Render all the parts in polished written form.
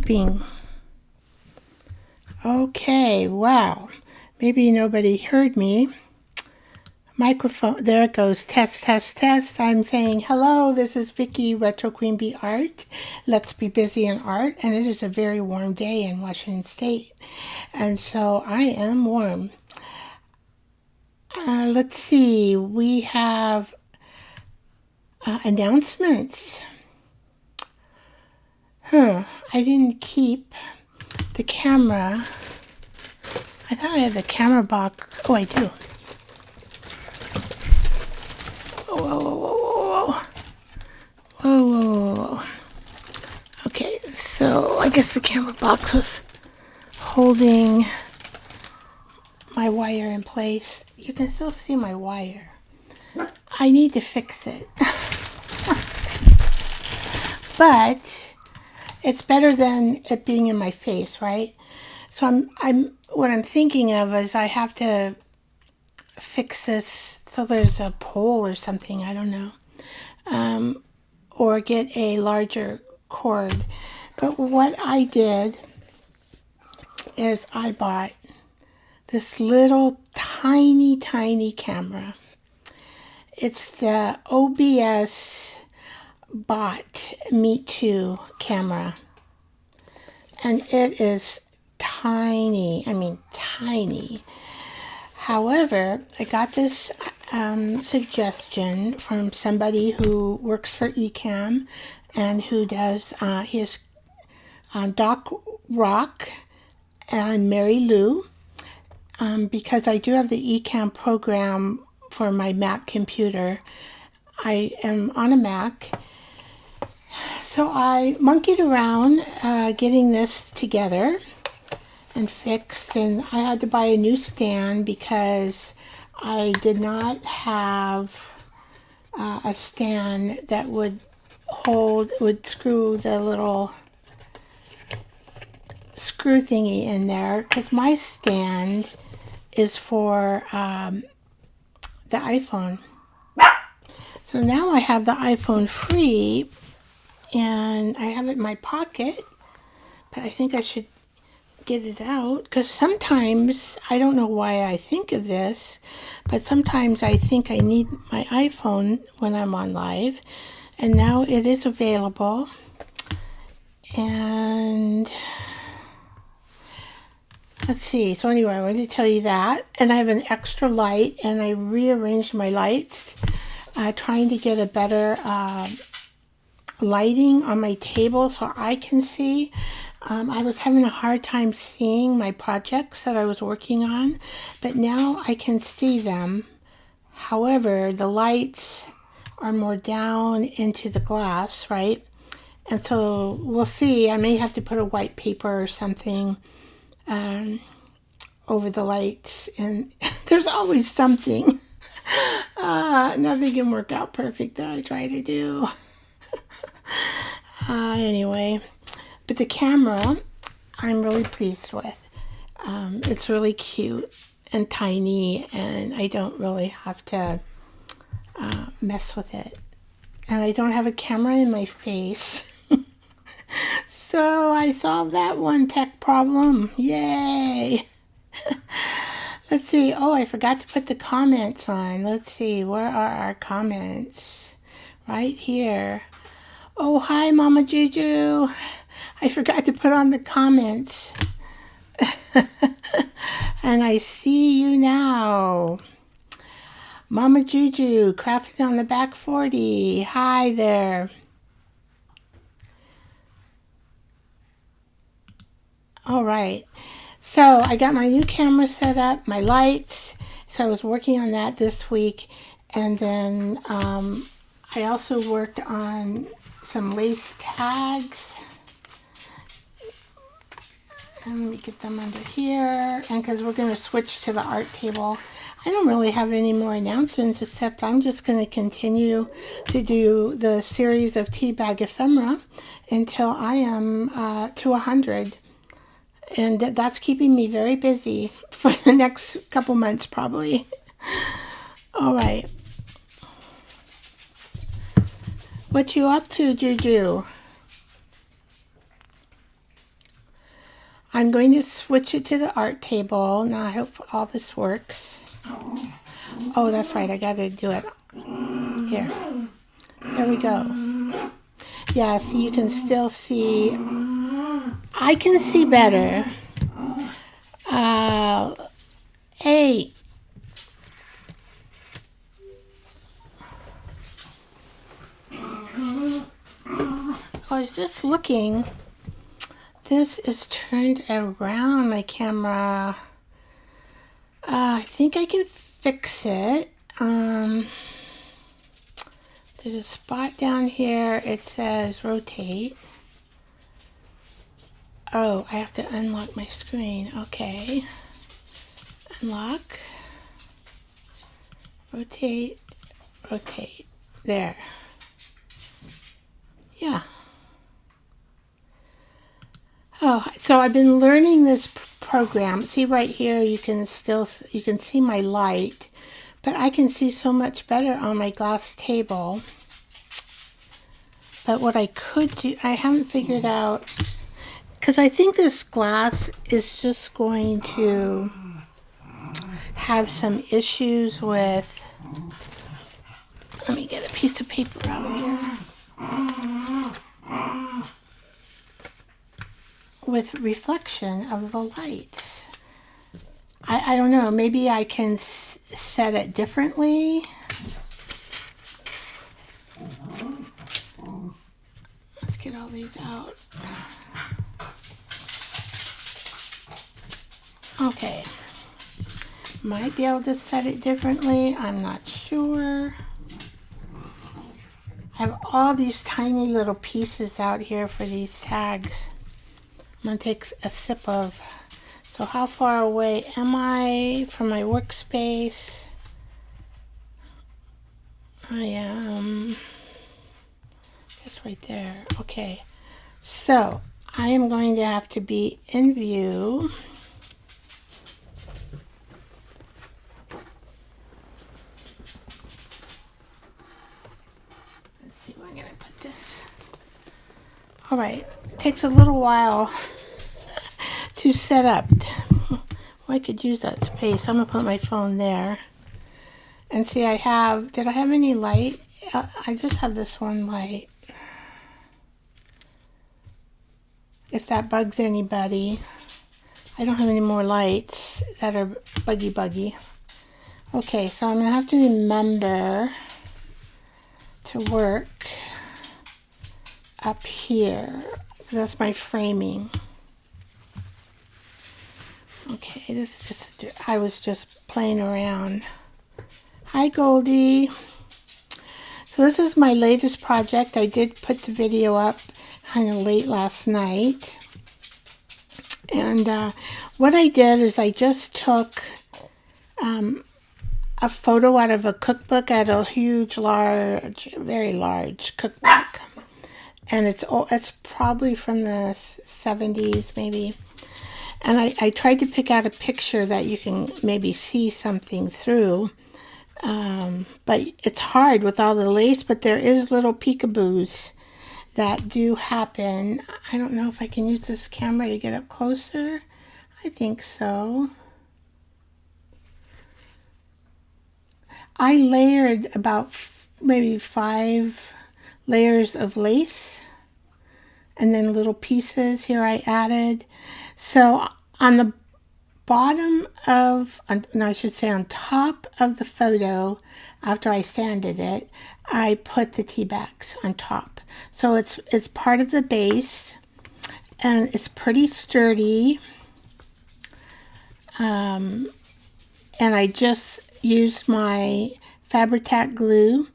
typing. Okay, wow. Maybe nobody heard me. Microphone, there it goes. Test, test, test. I'm saying, hello, this is Vicki, Retro Queen Bee Art. Let's be busy in art. And it is a very warm day in Washington State. And so I am warm. Let's see, we have announcements. I didn't keep the camera. I thought I had the camera box. Oh, I do. Whoa, whoa, whoa, whoa, whoa. Whoa, whoa, whoa. Okay, so I guess the camera box was holding my wire in place. You can still see my wire. I need to fix it. But it's better than it being in my face, right? So what I'm thinking of is I have to fix this so there's a pole or something, I don't know. Or get a larger cord. But what I did is I bought this little tiny camera. It's the OBS Bot Meet 2 camera. And it is tiny. I mean, tiny. However, I got this suggestion from somebody who works for Ecamm and who does his Doc Rock and Mary Lou, because I do have the Ecamm program for my Mac computer. I am on a Mac. So I monkeyed around getting this together and fixed, and I had to buy a new stand because I did not have a stand that would screw the little screw thingy in there, because my stand is for the iPhone. So now I have the iPhone free and I have it in my pocket, but I think I should get it out, because sometimes, I don't know why I think of this, but sometimes I think I need my iPhone when I'm on live, and now it is available. And let's see, so anyway, I wanted to tell you that, and I have an extra light, and I rearranged my lights, trying to get a better lighting on my table so I can see. I was having a hard time seeing my projects that I was working on, but now I can see them. However, the lights are more down into the glass, right? And so we'll see. I may have to put a white paper or something over the lights, and there's always something. Nothing can work out perfect that I try to do. Anyway, but the camera I'm really pleased with. It's really cute and tiny, and I don't really have to mess with it. And I don't have a camera in my face. So I solved that one tech problem. Yay! Let's see. Oh, I forgot to put the comments on. Let's see. Where are our comments? Right here. Oh, hi, Mama Juju. I forgot to put on the comments. And I see you now. Mama Juju, crafted on the back 40. Hi there. All right. So I got my new camera set up, my lights. So I was working on that this week. And then I also worked on some lace tags. And let me get them under here. And because we're going to switch to the art table, I don't really have any more announcements, except I'm just going to continue to do the series of teabag ephemera until I am to 100. And that's keeping me very busy for the next couple months, probably. All right. What you up to, Juju? I'm going to switch it to the art table. Now I hope all this works. Oh, that's right. I got to do it. Here. There we go. Yeah, see, you can still see. I can see better. Hey. I was just looking. This is turned around, my camera. I think I can fix it. There's a spot down here. It says rotate. Oh, I have to unlock my screen. Okay. Unlock. Rotate. Rotate. There. Yeah. Oh, so I've been learning this program. See right here, you can see my light, but I can see so much better on my glass table. But what I could do, I haven't figured out, because I think this glass is just going to have some issues with, let me get a piece of paper out here, with reflection of the lights. I don't know, maybe I can set it differently. Let's get all these out. Okay. Might be able to set it differently. I'm not sure. I have all these tiny little pieces out here for these tags. I'm going to take a sip of. So how far away am I from my workspace? I am just right there. Okay. So I am going to have to be in view. Let's see where I'm going to put this. All right. It takes a little while to set up. Well, I could use that space. I'm going to put my phone there. And see, did I have any light? I just have this one light. If that bugs anybody. I don't have any more lights that are buggy. Okay, so I'm going to have to remember to work up here. That's my framing. Okay, this is just, I was just playing around. Hi, Goldie. So this is my latest project. I did put the video up kind of late last night. And what I did is I just took a photo out of a cookbook. I had a huge, very large cookbook. And it's probably from the 70s, maybe. And I tried to pick out a picture that you can maybe see something through. But it's hard with all the lace, but there is little peekaboos that do happen. I don't know if I can use this camera to get up closer. I think so. I layered about maybe 5 layers of lace, and then little pieces here I added. So on the bottom of, no, I should say on top of the photo, after I sanded it, I put the tea bags on top. So it's part of the base, and it's pretty sturdy. And I just used my Fabri-Tac glue,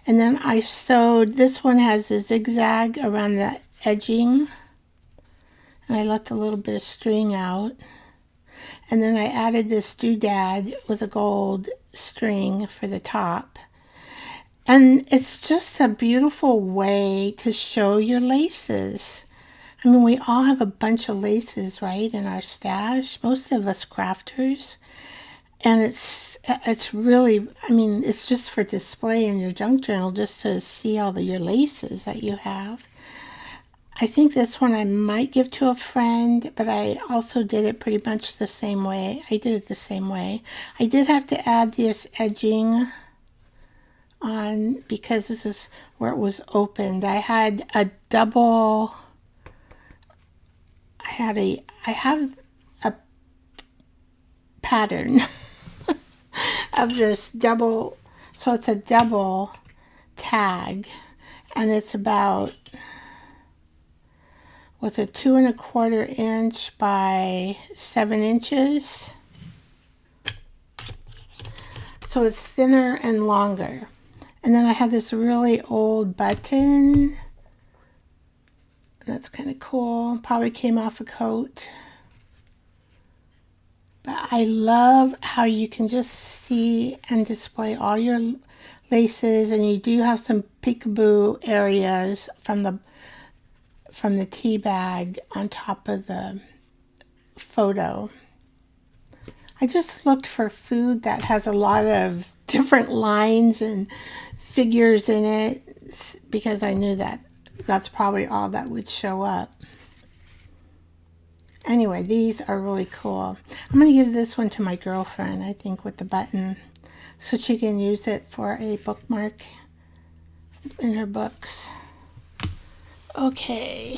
and then I sewed, this one has a zigzag around the edging, and I left a little bit of string out. And then I added this doodad with a gold string for the top. And it's just a beautiful way to show your laces. I mean, we all have a bunch of laces, right, in our stash, most of us crafters. And it's really, I mean, it's just for display in your junk journal, just to see all your laces that you have. I think this one I might give to a friend, but I also did it pretty much the same way. I did it the same way. I did have to add this edging on because this is where it was opened. I had a double, I have a pattern of this double, so it's a double tag, and it's about, what's it, 2 1/4 inch by 7 inches. So it's thinner and longer. And then I have this really old button. That's kind of cool. Probably came off a coat. But I love how you can just see and display all your laces, and you do have some peekaboo areas from the tea bag on top of the photo. I just looked for food that has a lot of different lines and figures in it because I knew that that's probably all that would show up. Anyway, these are really cool. I'm going to give this one to my girlfriend, I think, with the button, so she can use it for a bookmark in her books. Okay,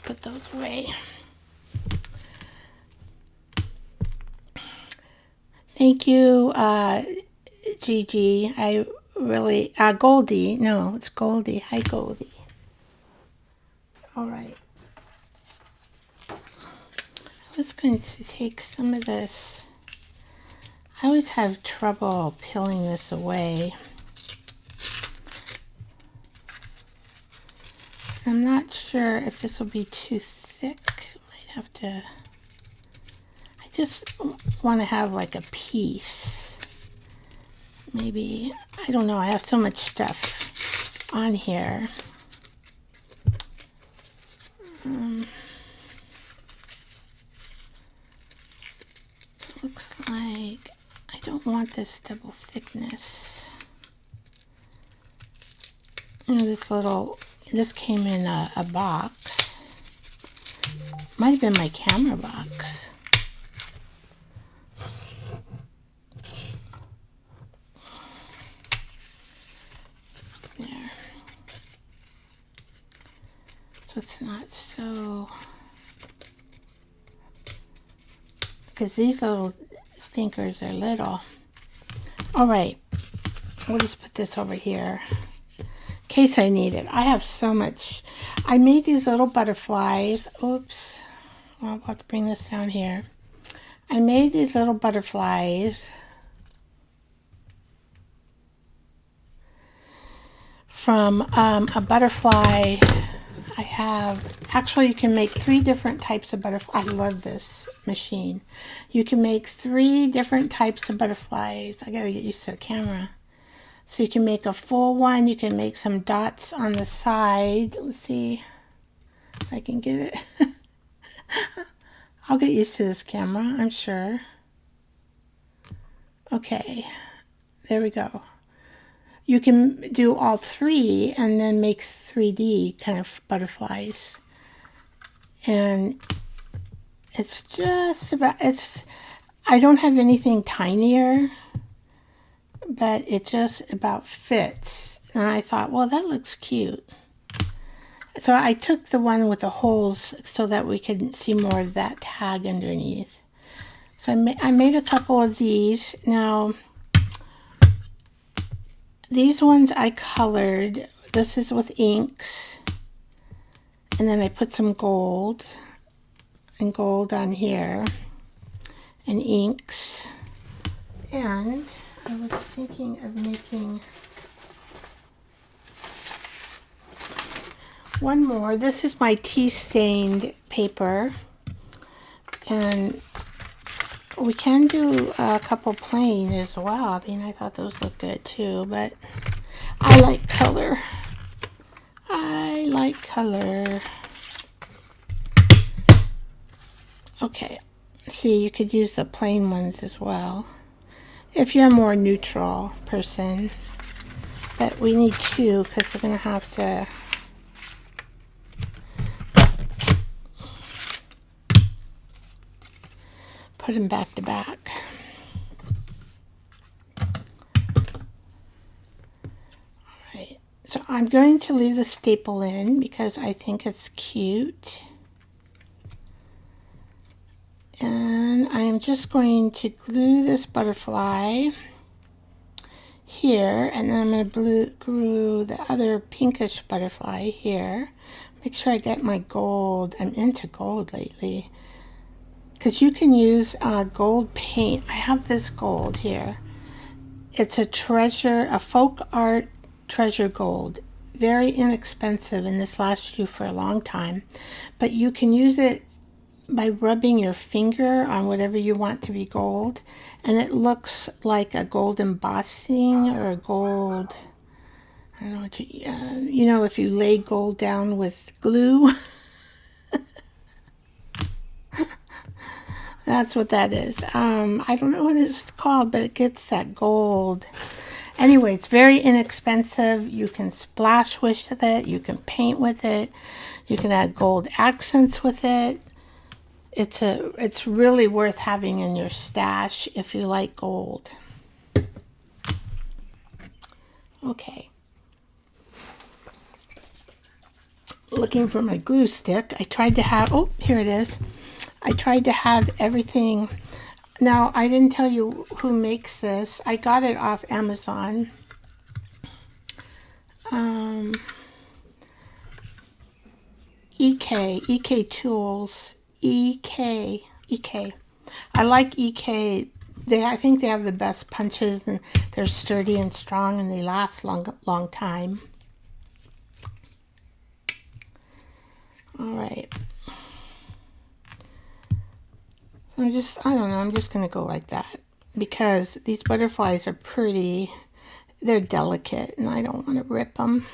put those away. Thank you, Gigi. I really, Goldie. No, it's Goldie. Hi, Goldie. All right. I was going to take some of this. I always have trouble peeling this away. I'm not sure if this will be too thick. Might have to. I just want to have like a piece. Maybe, I don't know. I have so much stuff on here. Looks like I don't want this double thickness. You know, this came in a box. Might have been my camera box. There. So it's not so, because these little stinkers are little. All right, we'll just put this over here in case I need it. I have so much. I made these little butterflies. Oops. Well, I'll have to bring this down here. I made these little butterflies from a butterfly. I have, actually you can make 3 different types of butterflies. I love this machine. You can make 3 different types of butterflies. I gotta get used to the camera. So you can make a full one. You can make some dots on the side. Let's see if I can get it. I'll get used to this camera, I'm sure. Okay, there we go. You can do all 3 and then make 3D kind of butterflies. And it's just about, I don't have anything tinier, but it just about fits. And I thought, well, that looks cute. So I took the one with the holes so that we could see more of that tag underneath. So I made a couple of these. Now, these ones I colored. This is with inks. And then I put some gold and gold on here and inks. And I was thinking of making one more. This is my tea stained paper. And we can do a couple plain as well. I mean, I thought those looked good too, but I like color. I like color. Okay, see, you could use the plain ones as well if you're a more neutral person. But we need 2 because we're going to have to put them back to back. Alright, so I'm going to leave the staple in because I think it's cute. And I am just going to glue this butterfly here, and then I'm going to glue the other pinkish butterfly here. Make sure I get my gold. I'm into gold lately. Because you can use gold paint. I have this gold here. It's a folk art treasure gold. Very inexpensive, and this lasts you for a long time. But you can use it by rubbing your finger on whatever you want to be gold, and it looks like a gold embossing or a gold, I don't know what you know, if you lay gold down with glue. That's what that is. I don't know what it's called, but it gets that gold. Anyway, it's very inexpensive. You can splash with it. You can paint with it. You can add gold accents with it. It's really worth having in your stash if you like gold. Okay. Looking for my glue stick. I tried to have, oh, here it is. I tried to have everything. Now, I didn't tell you who makes this. I got it off Amazon. EK Tools. EK. I like EK. I think they have the best punches, and they're sturdy and strong, and they last long time. All right. So I don't know, I'm just going to go like that because these butterflies are pretty, they're delicate, and I don't want to rip them.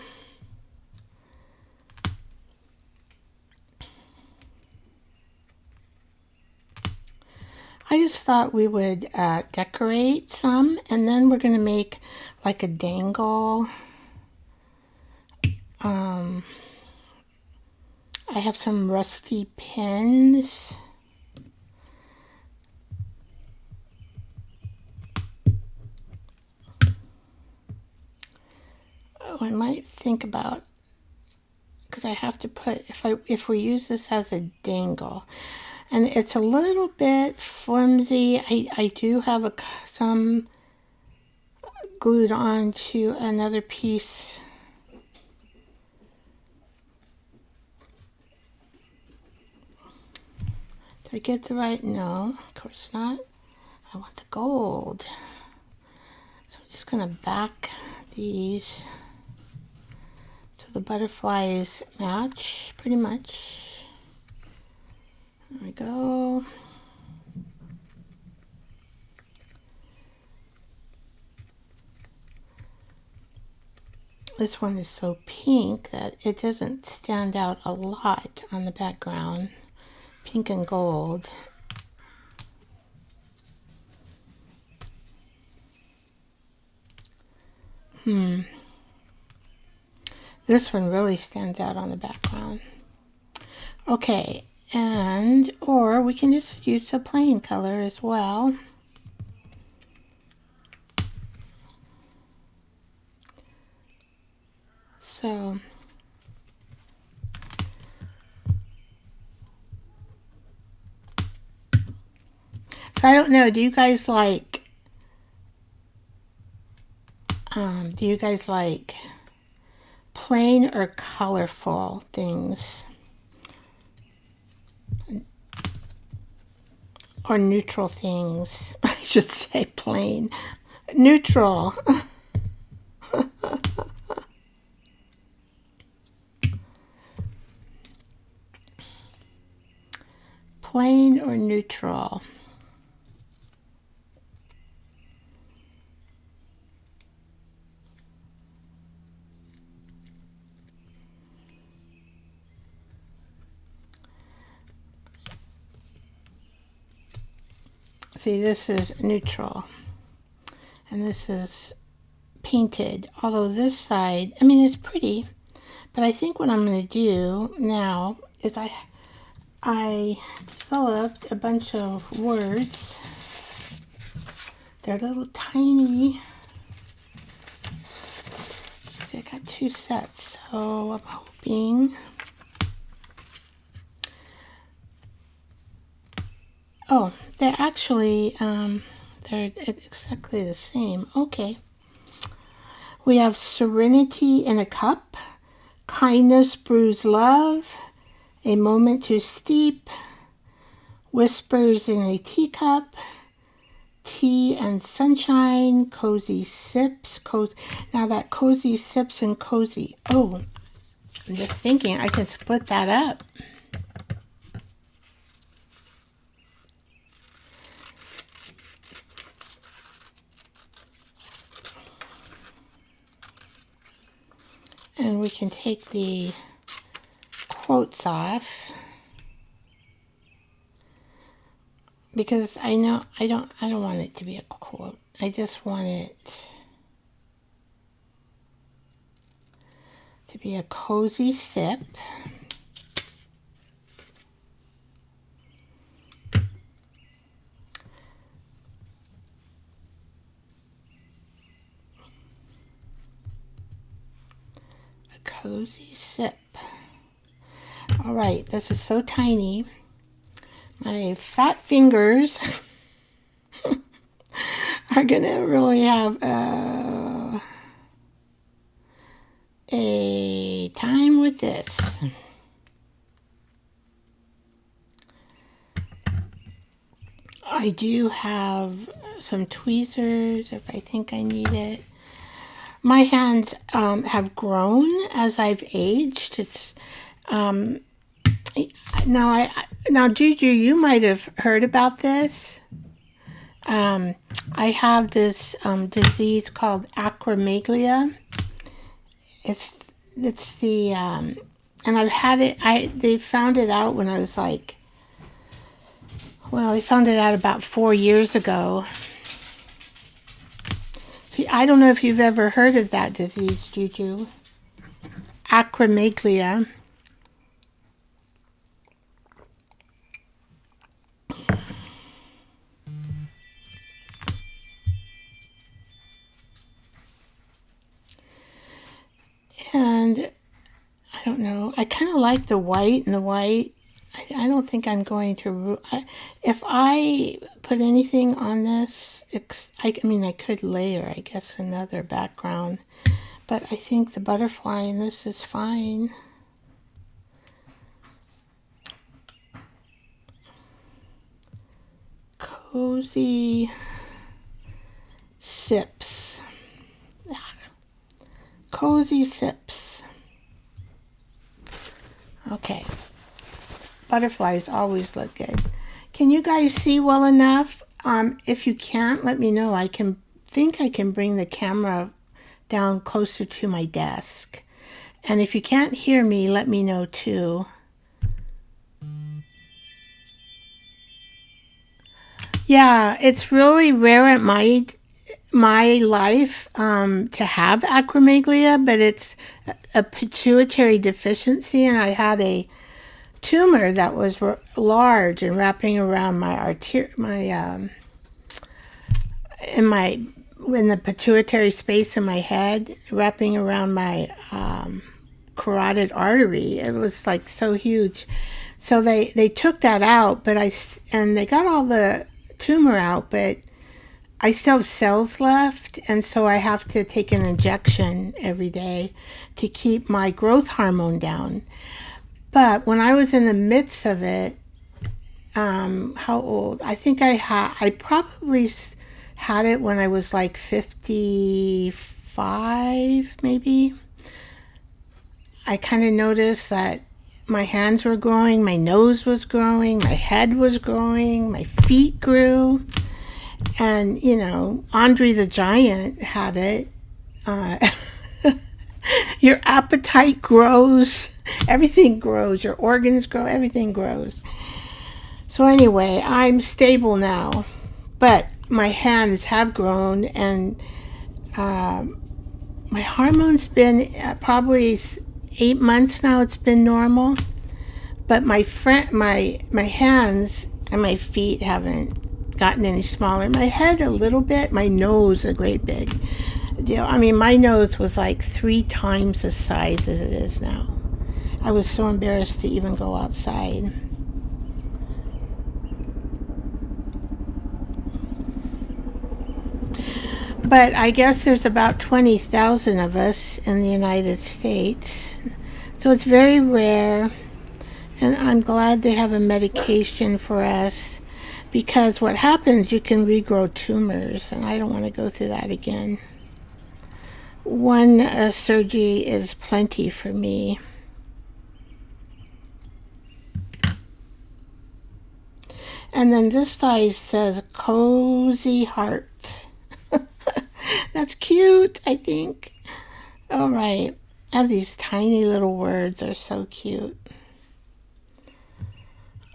I just thought we would decorate some, and then we're going to make like a dangle. I have some rusty pins. Oh, I might think about, because I have to put, if we use this as a dangle, and it's a little bit flimsy. I do have some glued on to another piece. Did I get the right? No, of course not. I want the gold. So I'm just going to back these so the butterflies match pretty much. There we go. This one is so pink that it doesn't stand out a lot on the background. Pink and gold. This one really stands out on the background. Okay, or we can just use a plain color as well. So I don't know, do you guys like plain or colorful things? Or neutral things? I should say plain. Neutral. Plain or neutral? See, this is neutral, and this is painted. Although this side, I mean, it's pretty, but I think what I'm going to do now is I developed a bunch of words. They're little tiny. I got 2 sets, so I'm hoping. Oh, they're actually, they're exactly the same. Okay. We have serenity in a cup, kindness brews love, a moment to steep, whispers in a teacup, tea and sunshine, cozy sips, cozy. Now that cozy sips and cozy. Oh, I'm just thinking I can split that up. And we can take the quotes off. Because I know I don't want it to be a quote. I just want it to be a cozy sip. A cozy sip. All right, this is so tiny. My fat fingers are gonna really have a time with this. I do have some tweezers if I think I need it. My hands have grown as I've aged. It's now Juju, you might have heard about this. I have this disease called acromegalia. It's the and I've had it. They found it out when I was like, well, they found it out about 4 years ago. See, I don't know if you've ever heard of that disease, Juju. Acromegalia. And I don't know. I kind of like the white, and the white, I don't think I'm going to... if I put anything on this, I mean, I could layer, I guess, another background. But I think the butterfly in this is fine. Cozy sips. Cozy sips. Okay. Butterflies always look good. Can you guys see well enough? If you can't, let me know. I can bring the camera down closer to my desk. And if you can't hear me, let me know too. Yeah, it's really rare at my life to have acromegalia, but it's a pituitary deficiency, and I had a tumor that was large and wrapping around my in the pituitary space in my head, wrapping around my carotid artery. It was like so huge. So they took that out, and they got all the tumor out, but I still have cells left, and so I have to take an injection every day to keep my growth hormone down. But when I was in the midst of it, how old? I think I probably had it when I was like 55, maybe. I kind of noticed that my hands were growing, my nose was growing, my head was growing, my feet grew. And, you know, Andre the Giant had it. Your appetite grows. Everything grows. Your organs grow. Everything grows. So anyway, I'm stable now. But my hands have grown. And my hormones been probably 8 months now. It's been normal. But my hands and my feet haven't gotten any smaller. My head a little bit. My nose a great big deal. I mean, my nose was like 3 times the size as it is now. I was so embarrassed to even go outside. But I guess there's about 20,000 of us in the United States. So it's very rare. And I'm glad they have a medication for us, because what happens, you can regrow tumors, and I don't want to go through that again. One surgery is plenty for me. And then this side says cozy heart. That's cute, I think. All right. I have these tiny little words. They're so cute.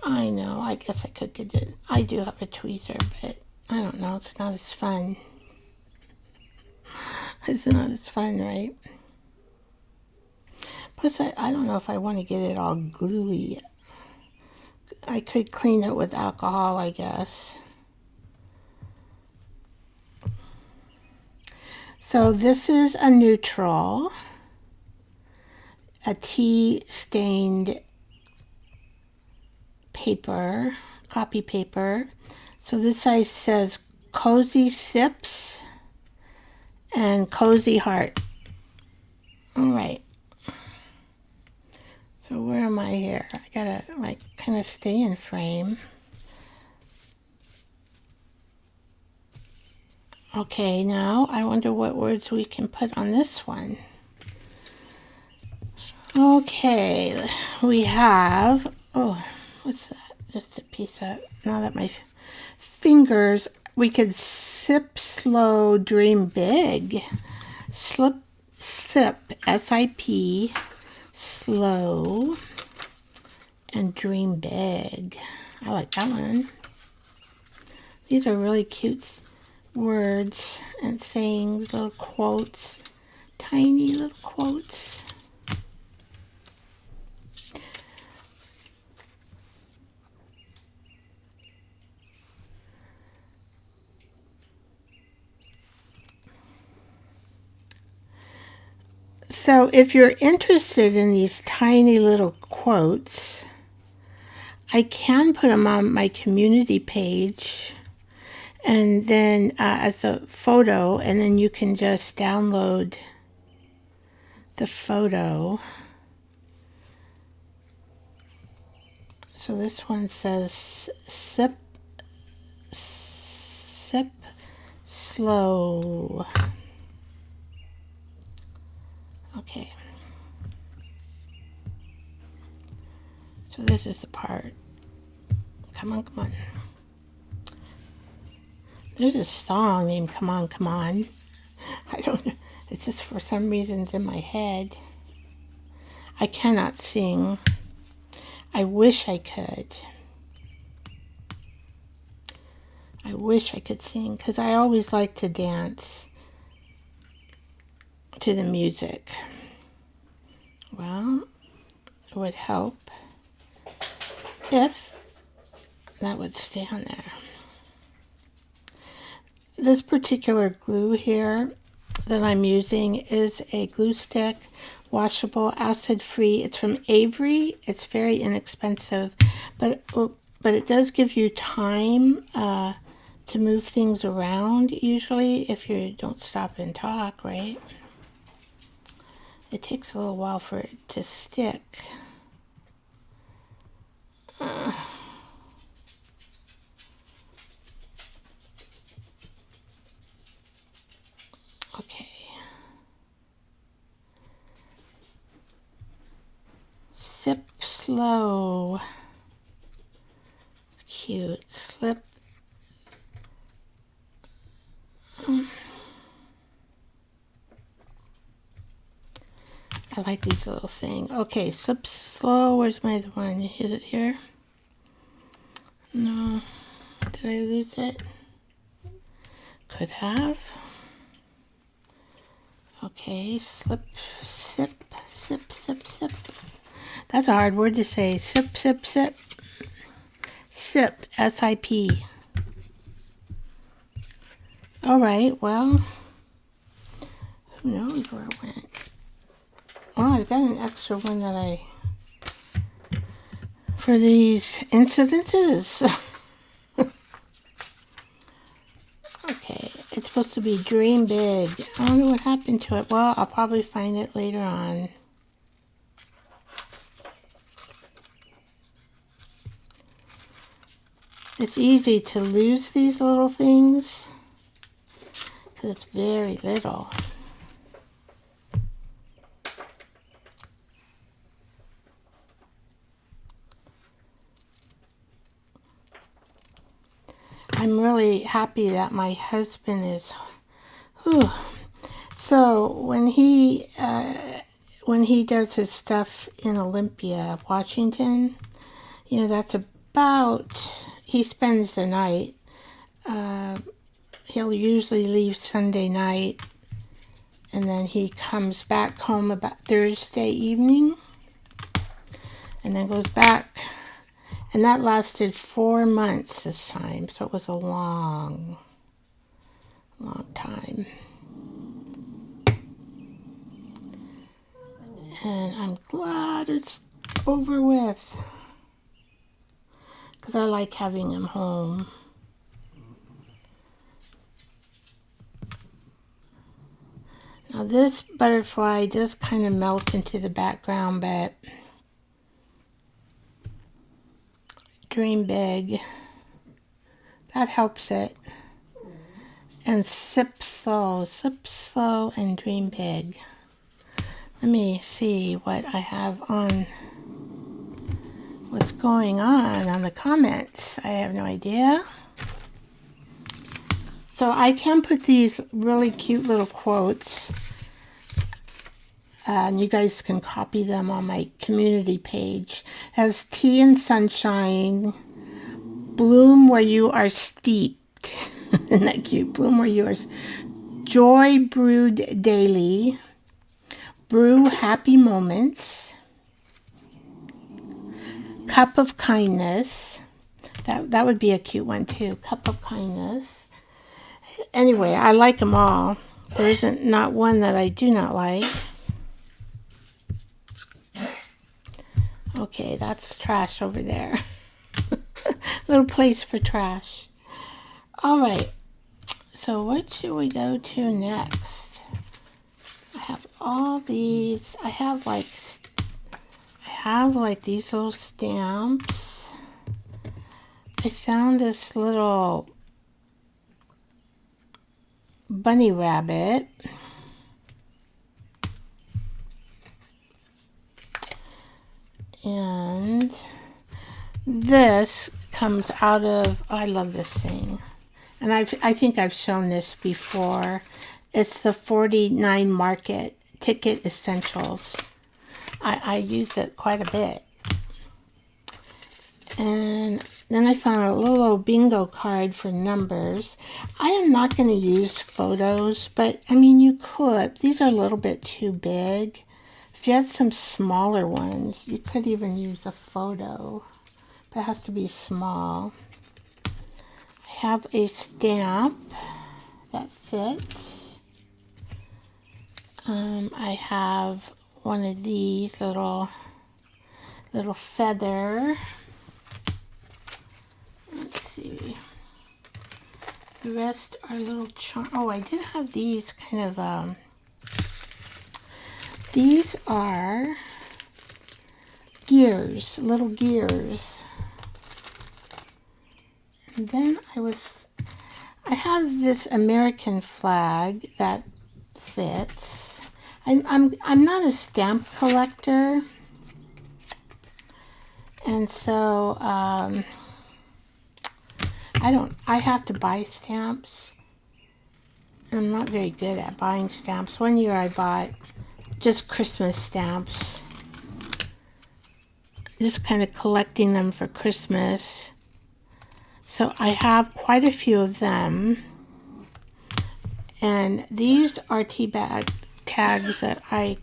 I know. I guess I could get it. I do have a tweezer, but I don't know. It's not as fun. It's not as fun, right? Plus, I don't know if I want to get it all gluey. I could clean it with alcohol, I guess. So this is a neutral, a tea-stained paper, copy paper. So this side says Cozy Sips and Cozy Heart. All right. So where am I here? I gotta like kind of stay in frame. Okay, now I wonder what words we can put on this one. Okay, we have, oh, what's that? Just a piece of, now that my fingers, we could sip slow, dream big. Sip, S-I-P, slow, and dream big. I like that one. These are really cute words and sayings, little quotes, tiny little quotes. So if you're interested in these tiny little quotes, I can put them on my community page, and then as a photo, and then you can just download the photo. So this one says sip slow. Okay. So this is the part. Come on, come on. There's a song named Come On, Come On. I don't know. It's just for some reason it's in my head. I cannot sing. I wish I could. I wish I could sing, because I always like to dance to the music. Well, it would help if that would stay on there. This particular glue here that I'm using is a glue stick, washable, acid-free. It's from Avery. It's very inexpensive, but it does give you time to move things around, usually, if you don't stop and talk, right? It takes a little while for it to stick. Okay. Sip slow. It's cute. Slip. I like these little sayings. Okay, sip slow. Where's my other one? Is it here? No. Did I lose it? Could have. Okay, sip. That's a hard word to say. Sip, sip, sip. Sip, S-I-P. All right, well, who knows where it went? Oh, I've got an extra one that for these incidences. Okay, it's supposed to be dream big. I don't know what happened to it. Well, I'll probably find it later on. It's easy to lose these little things because it's very little. I'm really happy that my husband is... Whew. So when he does his stuff in Olympia, Washington, you know, that's about... He spends the night. He'll usually leave Sunday night, and then he comes back home about Thursday evening, and then goes back. And that lasted 4 months this time, so it was a long, long time. And I'm glad it's over with, because I like having him home. Now this butterfly does kind of melt into the background, but dream big. That helps it. And sip slow and dream big. Let me see what I have on, what's going on the comments. I have no idea. So I can put these really cute little quotes, and you guys can copy them on my community page. It has tea and sunshine, bloom where you are steeped. Isn't that cute? Bloom where you are. Joy brewed daily. Brew happy moments. Cup of kindness. That would be a cute one too. Cup of kindness. Anyway, I like them all. There isn't not one that I do not like. Okay, that's trash over there. Little place for trash. All right. So what should we go to next? I have all these. I have like these little stamps. I found this little bunny rabbit. And this comes out of, oh, I love this thing. And I think I've shown this before. It's the 49 Market Ticket Essentials. I used it quite a bit. And then I found a little bingo card for numbers. I am not going to use photos, but I mean, you could. These are a little bit too big. If you had some smaller ones, you could even use a photo, but it has to be small. I have a stamp that fits. I have one of these little feather. Let's see. The rest are little oh, I did have these kind of these are gears, little gears. And then I have this American flag that fits. I'm not a stamp collector, and so I have to buy stamps. I'm not very good at buying stamps. One year I bought just Christmas stamps, just kind of collecting them for Christmas. So I have quite a few of them, and these are teabag tags that I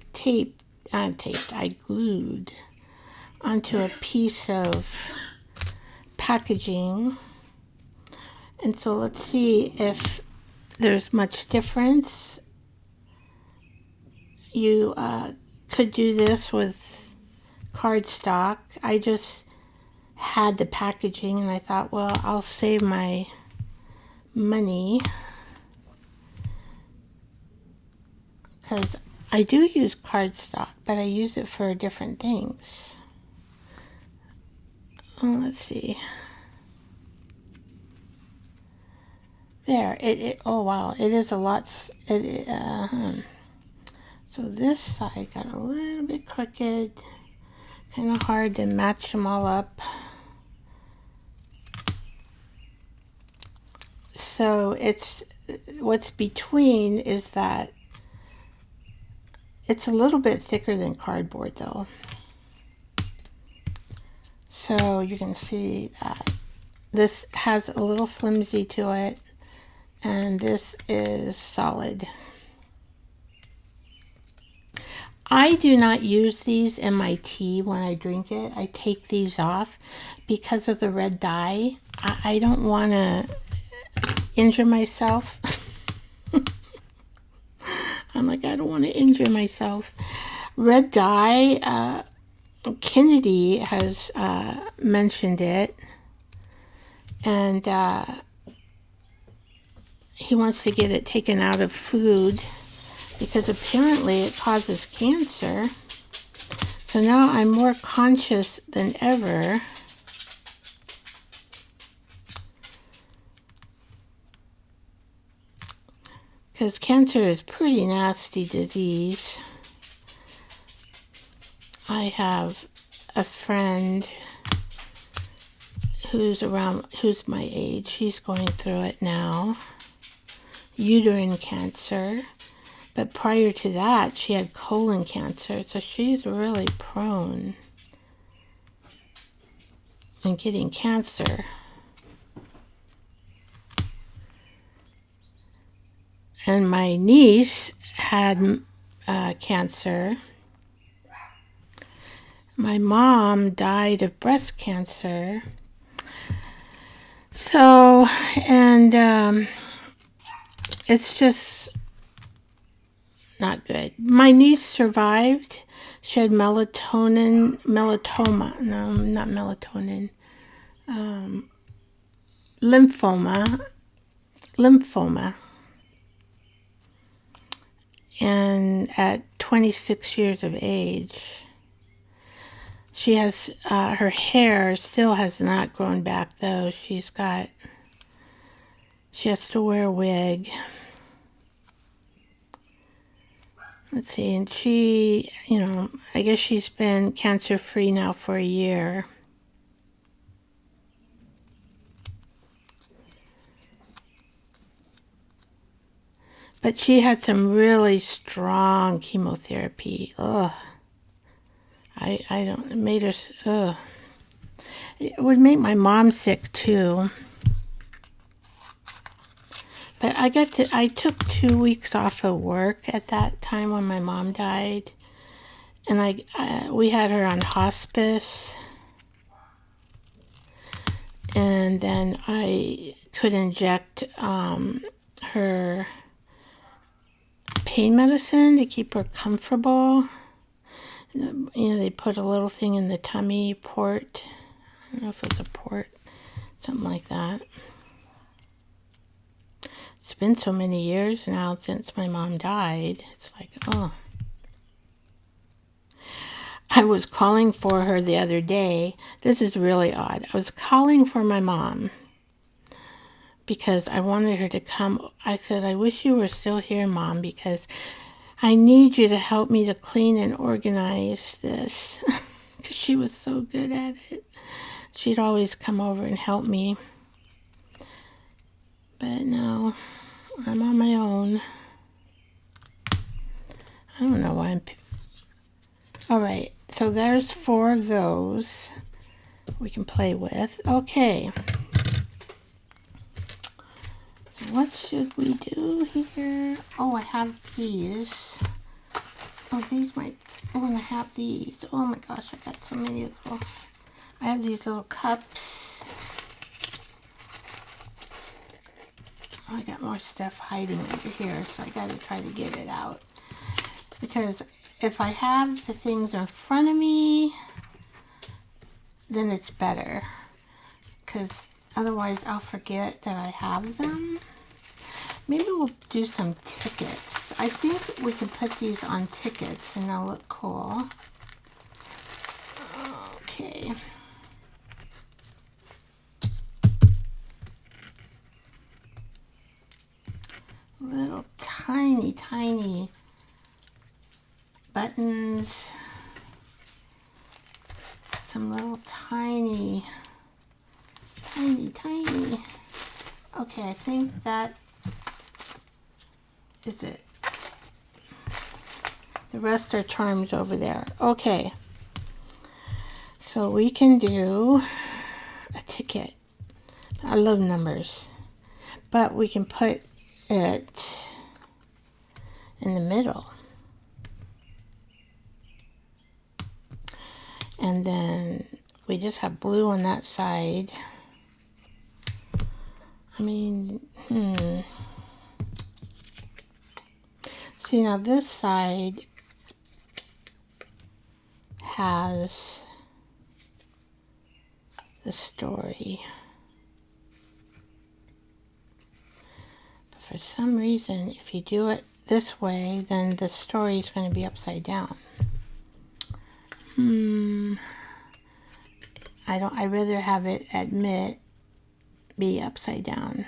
I glued onto a piece of packaging. And so let's see if there's much difference. You could do this with cardstock. I just had the packaging and I thought, well, I'll save my money because I do use cardstock, but I use it for different things. Let's see. There, oh wow, it is a lot. So this side got a little bit crooked, kind of hard to match them all up. So it's, what's between is that it's a little bit thicker than cardboard though. So you can see that this has a little flimsy to it, and this is solid. I do not use these in my tea when I drink it. I take these off because of the red dye. I don't want to injure myself. I'm like, I don't want to injure myself. Red dye, Kennedy has mentioned it, and he wants to get it taken out of food because apparently it causes cancer. So now I'm more conscious than ever. Because cancer is a pretty nasty disease. I have a friend who's my age. She's going through it now. Uterine cancer. But prior to that, she had colon cancer. So she's really prone in getting cancer. And my niece had cancer. My mom died of breast cancer. So, and it's just not good. My niece survived. She had melatoma. No, not melatonin. Lymphoma. And at 26 years of age, she has, her hair still has not grown back though. She has to wear a wig. Let's see, and she, I guess she's been cancer-free now for a year. But she had some really strong chemotherapy. Ugh. It made her, ugh. It would make my mom sick too. But I took 2 weeks off of work at that time when my mom died. And we had her on hospice. And then I could inject her pain medicine to keep her comfortable. They put a little thing in the tummy port. I don't know if it's a port, something like that. It's been so many years now since my mom died. It's like, oh. I was calling for her the other day. This is really odd. I was calling for my mom because I wanted her to come. I said, I wish you were still here, Mom, because I need you to help me to clean and organize this. Because she was so good at it. She'd always come over and help me. But no, I'm on my own. I don't know why I'm... All right, so there's 4 of those we can play with. Okay. So what should we do here? Oh, I have these. Oh, these might, oh, and I have these. Oh my gosh, I got so many little, I have these little cups. Oh, I got more stuff hiding over here, so I gotta try to get it out. Because if I have the things in front of me, then it's better. Because otherwise I'll forget that I have them. Maybe we'll do some tickets. I think we can put these on tickets and they'll look cool. Okay. Little tiny, tiny buttons. Some little tiny. Okay, I think that is it. The rest are charms over there. Okay. So we can do a ticket. I love numbers. But we can put it in the middle. And then we just have blue on that side. I mean, See, now this side has the story. But for some reason, if you do it this way, then the story is going to be upside down. I'd rather have it be upside down.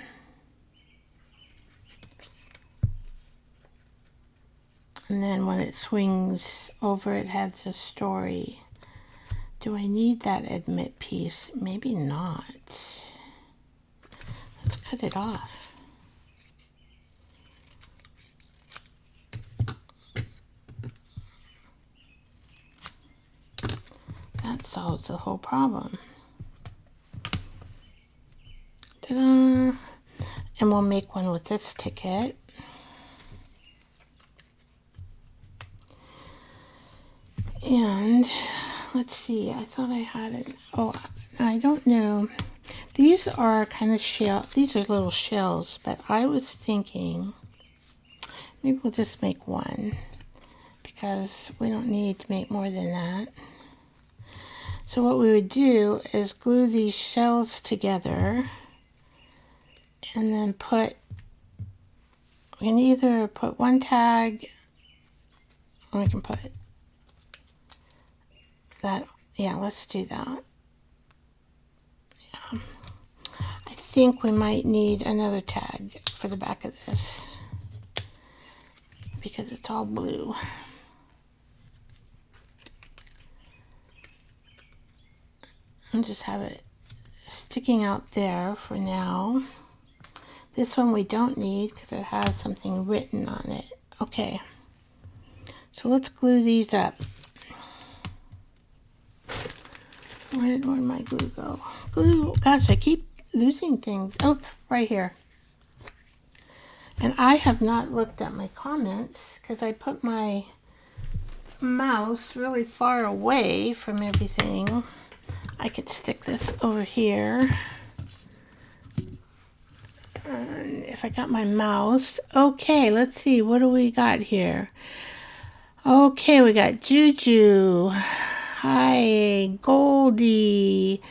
And then when it swings over, it has a story. Do I need that admit piece? Maybe not. Let's cut it off. That solves the whole problem. Ta-da! And we'll make one with this ticket. And let's see, I thought I had it. Oh, I don't know. These are kind of shell. These are little shells, but I was thinking maybe we'll just make one because we don't need to make more than that. So what we would do is glue these shells together and then we can either put one tag or we can put that. Yeah, let's do that. Yeah. I think we might need another tag for the back of this because it's all blue. I'll just have it sticking out there for now. This one we don't need because it has something written on it. Okay, so let's glue these up. Where did my glue go? Glue, gosh, I keep losing things. Oh, right here. And I have not looked at my comments because I put my mouse really far away from everything. I could stick this over here. And if I got my mouse. Okay, let's see. What do we got here? Okay, we got Juju. Hi, Goldie.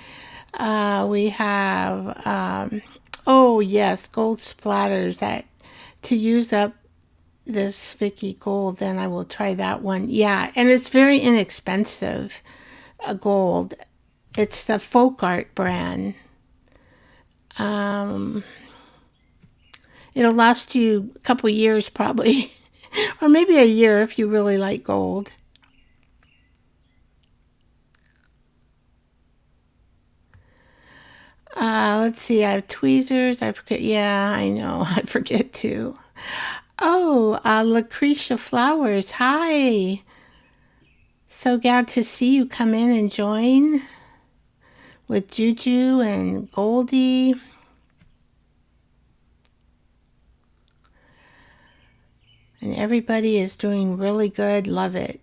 We have, oh yes, gold splatters. That to use up this Vicky Gold, then I will try that one. Yeah, and it's very inexpensive, gold. It's the Folk Art brand. It'll last you a couple years probably, or maybe a year if you really like gold. Let's see, I have tweezers. I forget. Yeah, I know. I forget too. Oh, Lucretia Flowers. Hi. So glad to see you come in and join with Juju and Goldie. And everybody is doing really good. Love it.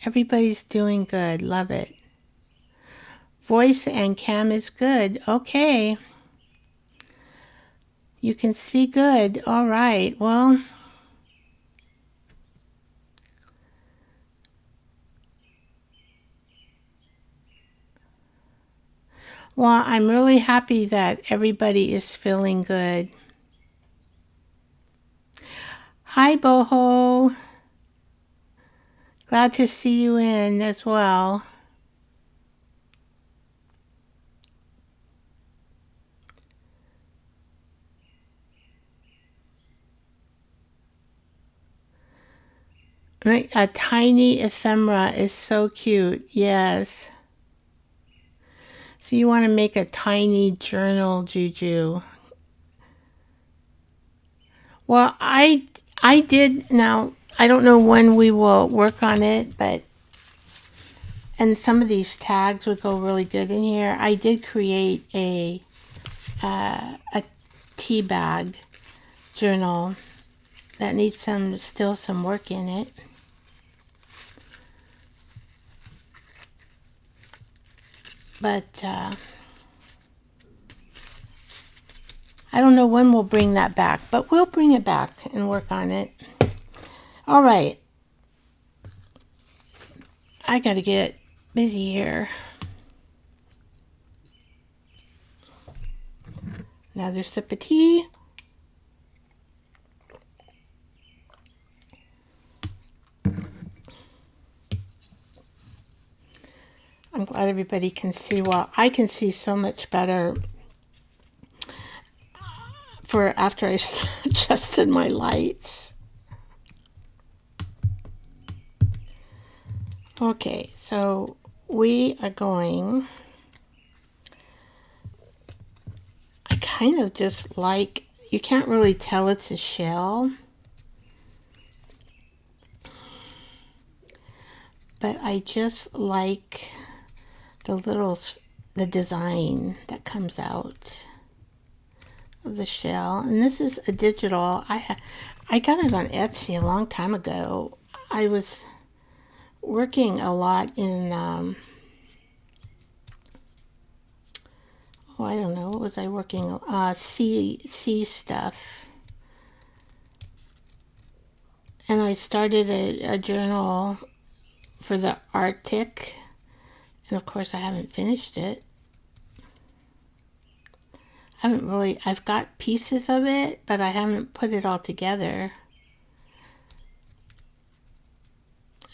Everybody's doing good. Love it. Voice and cam is good. Okay. You can see good. All right. Well, I'm really happy that everybody is feeling good. Hi, Boho. Glad to see you in as well. Right, a tiny ephemera is so cute. Yes. So you want to make a tiny journal, Juju. Well, I did. Now, I don't know when we will work on it, but and some of these tags would go really good in here. I did create a tea bag journal that needs still some work in it. But I don't know when we'll bring that back, but we'll bring it back and work on it. All right. I got to get busy here. Another sip of tea. I'm glad everybody can see. Well, I can see so much better for after I adjusted my lights. Okay, so we are going, I kind of just like, you can't really tell it's a shell, but I just like the design that comes out of the shell. And this is a digital. I got it on Etsy a long time ago. I was working a lot in I don't know, what was I working? Sea stuff. And I started a journal for the Arctic. And of course I haven't finished it. I've got pieces of it, but I haven't put it all together.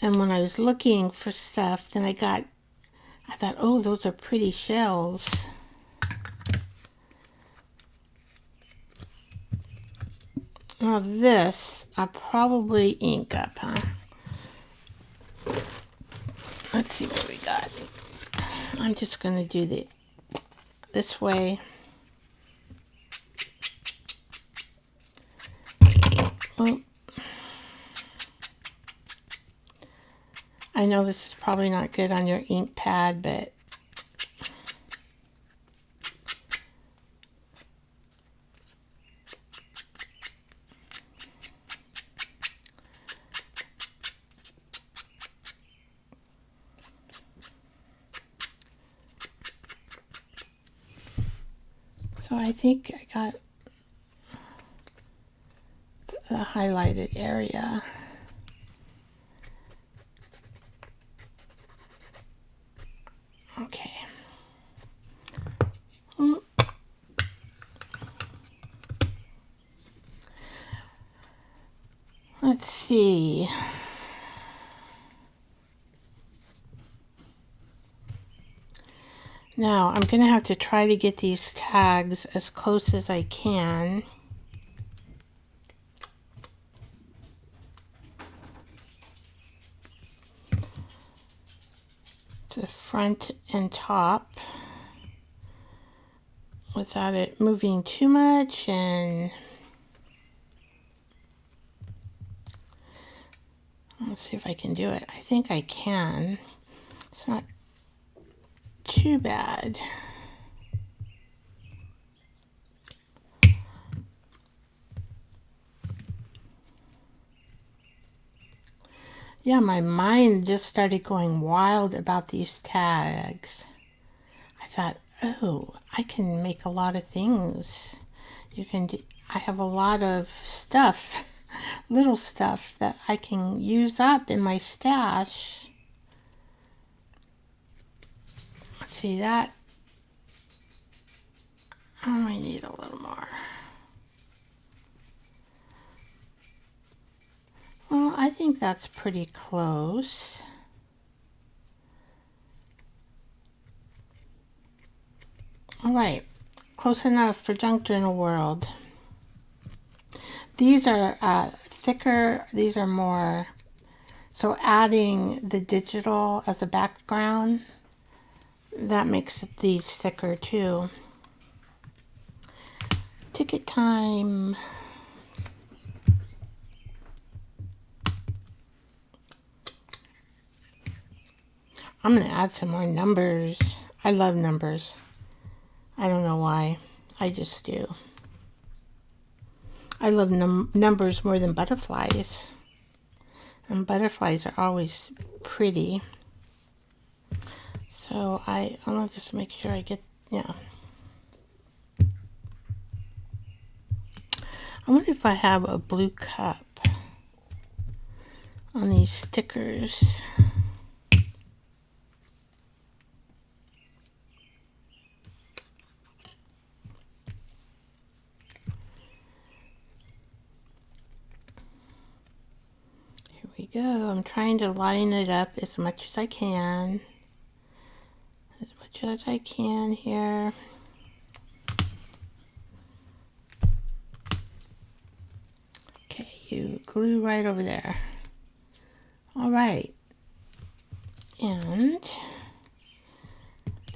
And when I was looking for stuff, then I thought, oh, those are pretty shells. Now this, I'll probably ink up, huh? Let's see what we got. I'm just going to do this way. Oh. I know this is probably not good on your ink pad, but so I think I got the highlighted area. Okay. Let's see. Now I'm going to have to try to get these tags as close as I can. To front and top without it moving too much, and let's see if I can do it. I think I can. It's not too bad. Yeah, my mind just started going wild about these tags. I thought, oh, I can make a lot of things. I have a lot of stuff, little stuff that I can use up in my stash. Let's see that. Oh, I need a little more. Well, I think that's pretty close. All right, close enough for junk journal world. These are thicker, these are more, so adding the digital as a background, that makes these thicker too. Ticket time. I'm going to add some more numbers. I love numbers. I don't know why. I just do. I love numbers more than butterflies. And butterflies are always pretty. So I'll just make sure I get, yeah. I wonder if I have a blue cup on these stickers. Here we go. I'm trying to line it up as much as I can. As much as I can here. Okay, you glue right over there. All right. And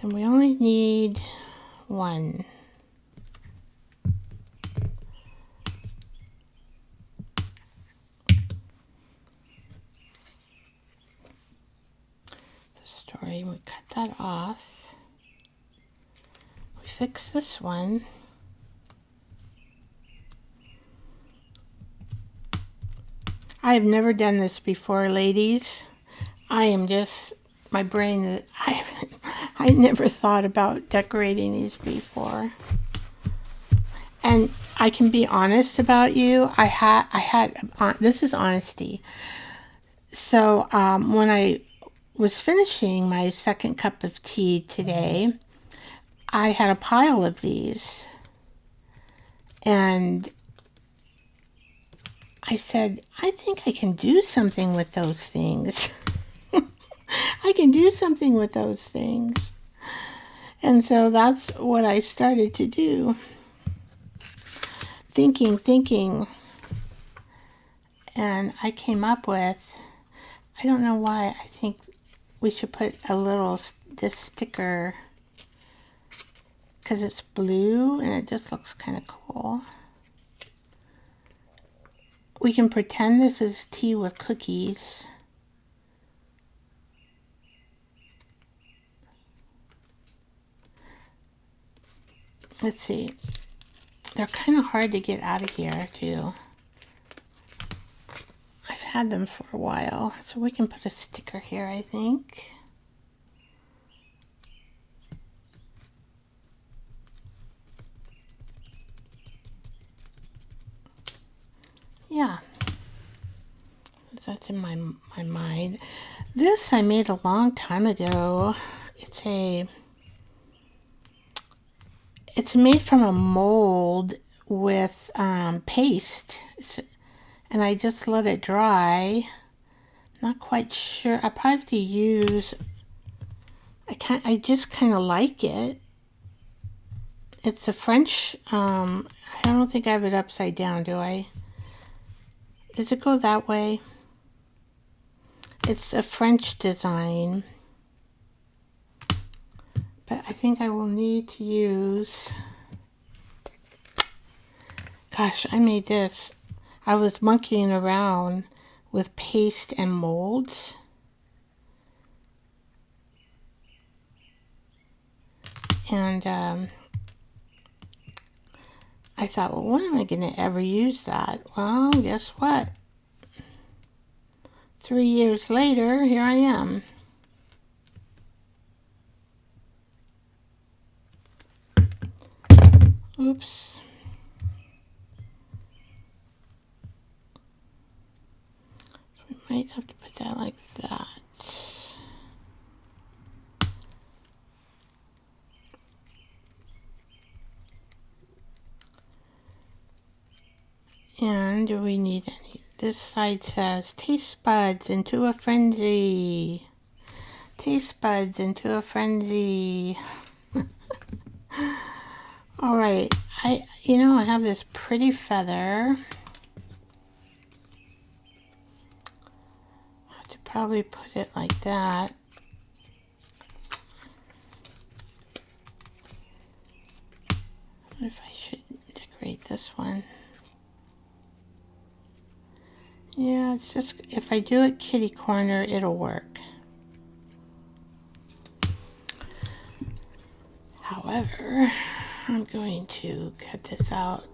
then we only need one. The story, we cut that off. We fix this one. I have never done this before, ladies. I am just, my brain, I never thought about decorating these before. And I can be honest about you. This is honesty. So when I was finishing my second cup of tea today, I had a pile of these. And I said, I think I can do something with those things. I can do something with those things. And so that's what I started to do. Thinking. And I came up with, I don't know why, I think we should put this sticker, because it's blue and it just looks kind of cool. We can pretend this is tea with cookies. Let's see. They're kind of hard to get out of here, too. I've had them for a while, so we can put a sticker here, I think. Yeah. That's in my mind. This I made a long time ago. It's made from a mold with paste, and I just let it dry. Not quite sure. I probably have to use. I just kind of like it. It's a French. I don't think I have it upside down, do I? Does it go that way? It's a French design. But I think I will need to use, gosh, I made this. I was monkeying around with paste and molds. And I thought, well, when am I going to ever use that? Well, guess what? 3 years later, here I am. Oops. We might have to put that like that. And do we need any? This side says, taste buds into a frenzy. Taste buds into a frenzy. All right, I have this pretty feather. I have to probably put it like that. I wonder if I should decorate this one. Yeah, it's just, if I do it kitty corner, it'll work. However, I'm going to cut this out.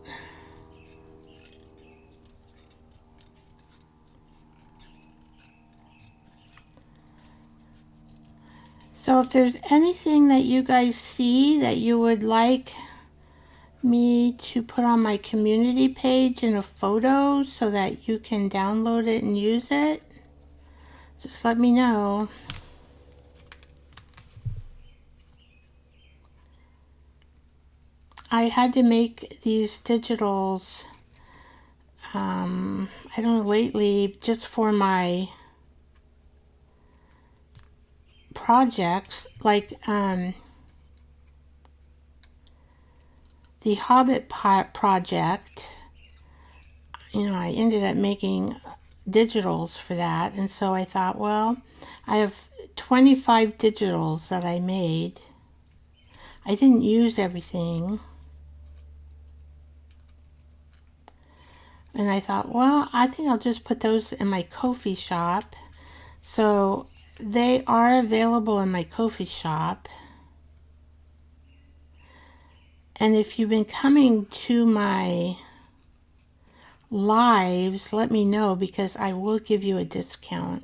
So if there's anything that you guys see that you would like me to put on my community page in a photo so that you can download it and use it, just let me know. I had to make these digitals, I don't know, lately, just for my projects, like the Hobbit project. I ended up making digitals for that, and so I thought, well, I have 25 digitals that I made. I didn't use everything. And I thought, well, I think I'll just put those in my Ko-fi shop. So they are available in my Ko-fi shop. And if you've been coming to my lives, let me know, because I will give you a discount.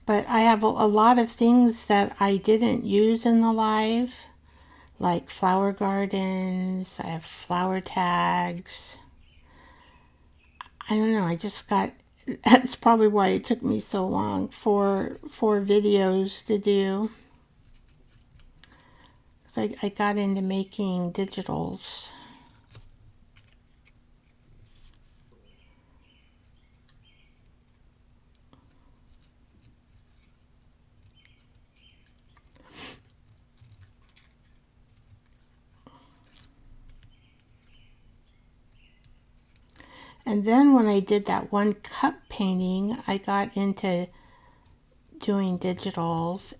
But I have a lot of things that I didn't use in the live, like flower gardens. I have flower tags. I don't know, I just got, that's probably why it took me so long for videos to do. Because I got into making digitals. And then when I did that one cup painting, I got into doing digitals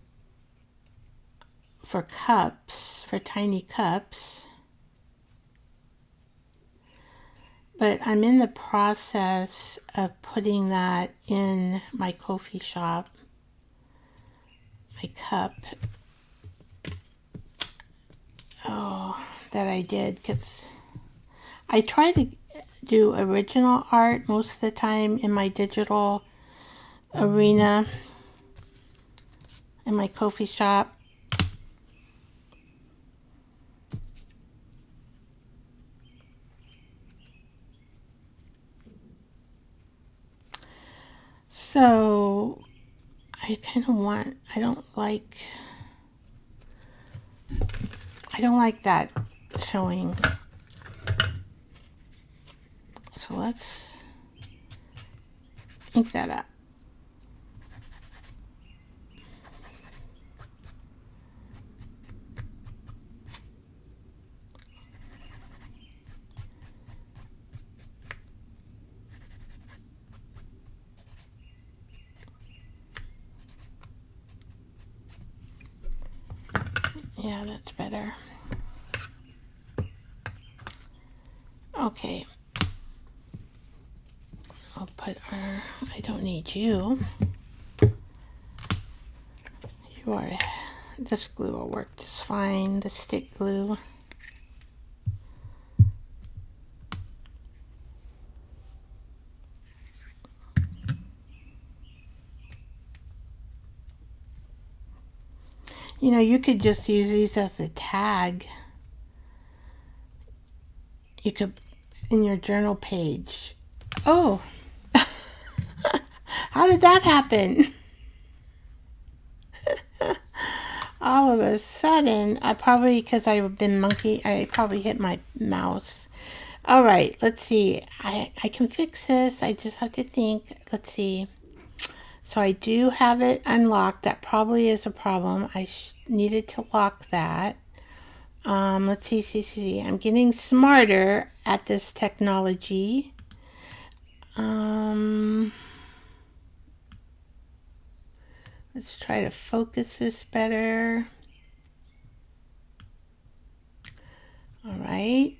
for cups, for tiny cups. But I'm in the process of putting that in my Ko-fi shop, my cup. Oh, that I did, because I try to do original art most of the time in my digital arena, in my Ko-fi shop. So I kind of want, I don't like that showing. So let's ink that up. Yeah, that's better. Okay. I'll put our, I don't need you. You are, this glue will work just fine, the stick glue. You know, you could just use these as a tag. You could, in your journal page. Oh, how did that happen? All of a sudden, I probably, because I've been I probably hit my mouse. All right, let's see. I can fix this. I just have to think. Let's see. So I do have it unlocked. That probably is a problem. I needed to lock that. Let's see. I'm getting smarter at this technology. Let's try to focus this better. All right.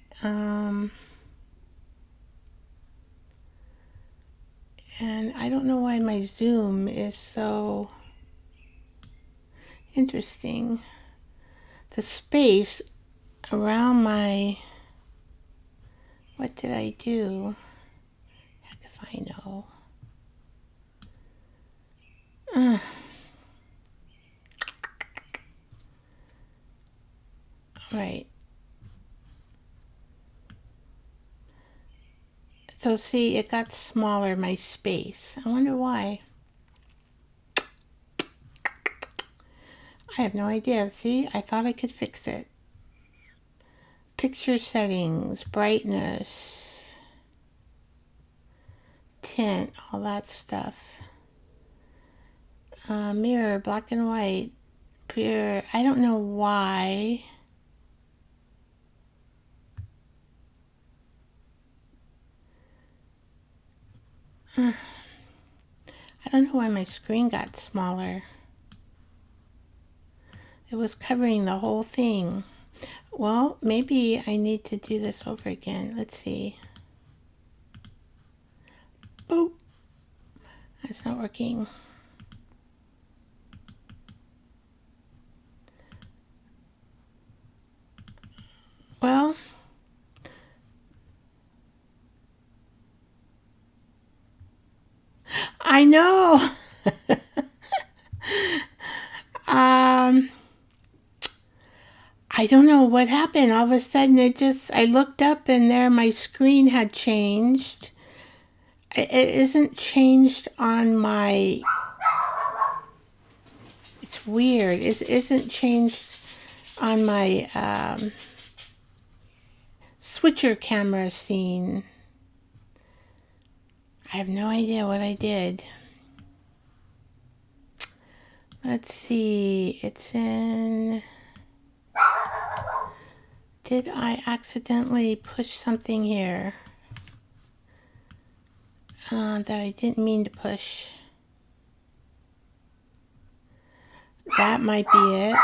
And I don't know why my zoom is so interesting. The space around my, what did I do? Heck if I know. Right. So see, it got smaller, my space. I wonder why. I have no idea. See, I thought I could fix it. Picture settings, brightness, tint, all that stuff. Mirror, black and white, pure. I don't know why. I don't know why my screen got smaller. It was covering the whole thing. Well, maybe I need to do this over again. Let's see. Oh, that's not working. Well, I know. I don't know what happened. All of a sudden, I looked up and there my screen had changed. It isn't changed on my, it's weird. It isn't changed on my switcher camera scene. I have no idea what I did. Let's see, it's in, did I accidentally push something here that I didn't mean to push? That might be it.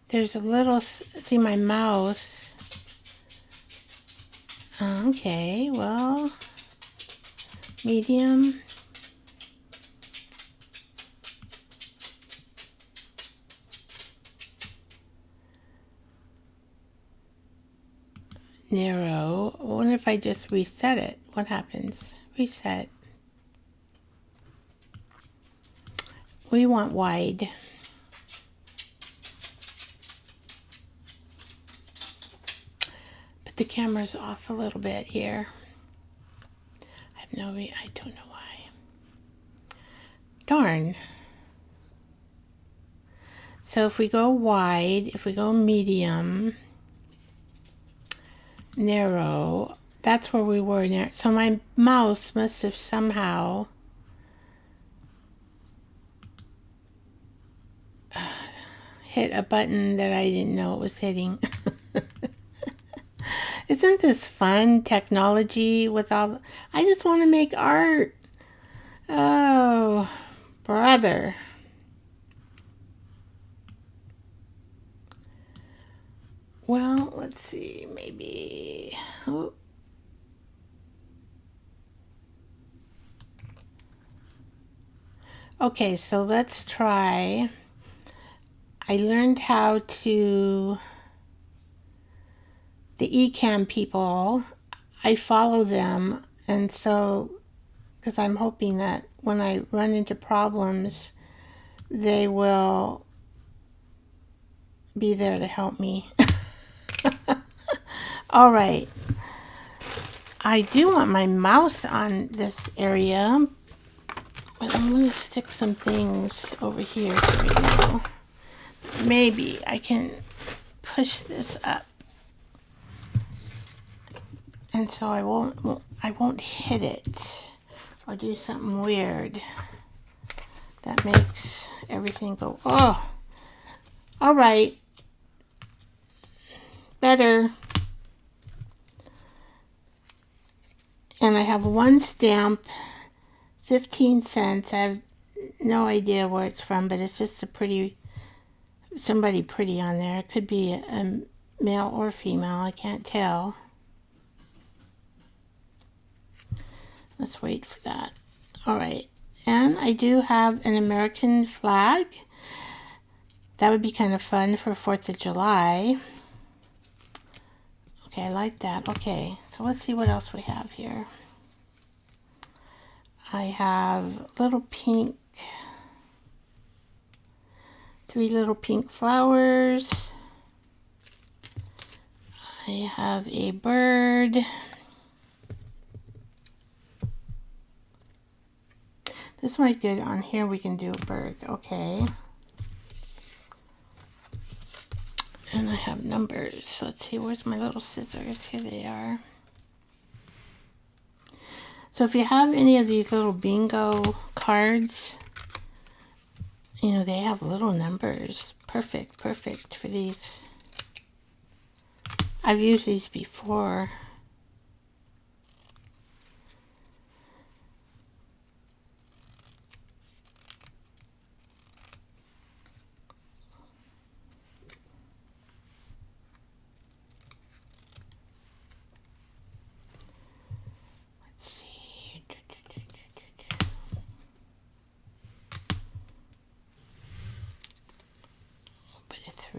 There's a little, see my mouse. Okay, well, medium. Narrow. I wonder if I just reset it. What happens? Reset. We want wide. But the camera's off a little bit here. I don't know why. Darn. So if we go wide, if we go medium, narrow, that's where we were there. So my mouse must have somehow hit a button that I didn't know it was hitting. Isn't this fun, technology with all, I just want to make art. Oh, brother. Well, let's see, maybe, oh. Okay, so let's try. I learned how to, the eCam people, I follow them, and so, because I'm hoping that when I run into problems, they will be there to help me. All right. I do want my mouse on this area, but I'm going to stick some things over here right now. Maybe I can push this up, and so I won't hit it or do something weird that makes everything go, oh. All right. Better. And I have one stamp, 15 cents. I have no idea where it's from, but it's just a pretty, somebody pretty on there. It could be a male or female, I can't tell. Let's wait for that. All right. And I do have an American flag. That would be kind of fun for 4th of July. Okay, I like that. Okay, so let's see what else we have here. I have little pink, 3 little pink flowers. I have a bird. This might get on here. We can do a bird. Okay. And I have numbers. Let's see, where's my little scissors? Here they are. So if you have any of these little bingo cards, you know, they have little numbers. Perfect for these. I've used these before.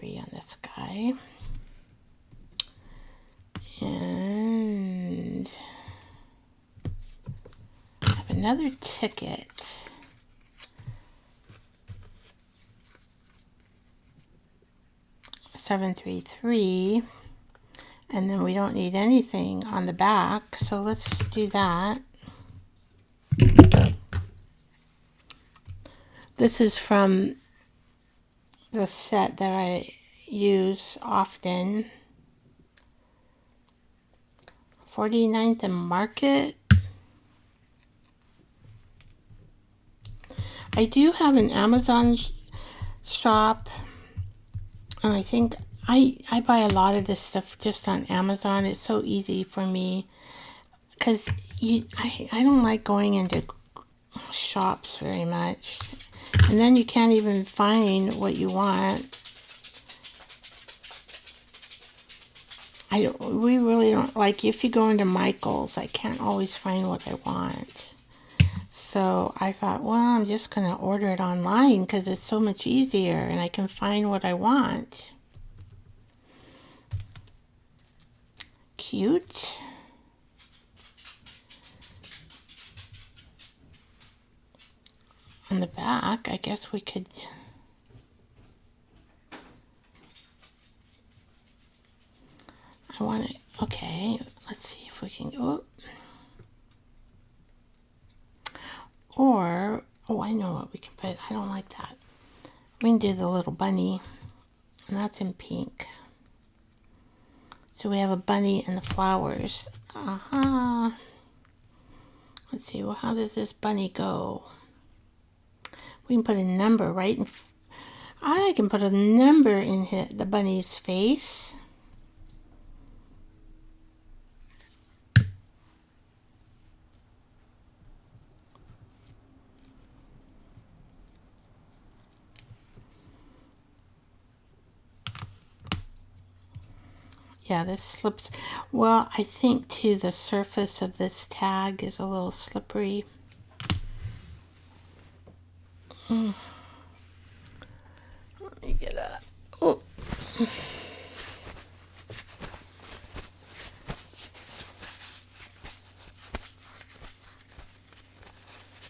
On this guy, and I have another ticket. $733, and then we don't need anything on the back, so let's do that. This is from the set that I use often. 49th and Market. I do have an Amazon shop, and I think I buy a lot of this stuff just on Amazon. It's so easy for me because I don't like going into shops very much, and then you can't even find what you want. We really don't, like, if you go into Michael's, I can't always find what I want. So I thought, well, I'm just going to order it online because it's so much easier and I can find what I want. Cute. On the back, I guess we could... I want it. Okay, let's see if we can go. Or, oh, I know what we can put. I don't like that. We can do the little bunny, and that's in pink. So we have a bunny and the flowers. Let's see, well, how does this bunny go? We can put a number right in. I can put a number in the bunny's face. Yeah, this slips. Well, I think too the surface of this tag is a little slippery. Let me get up. Oh.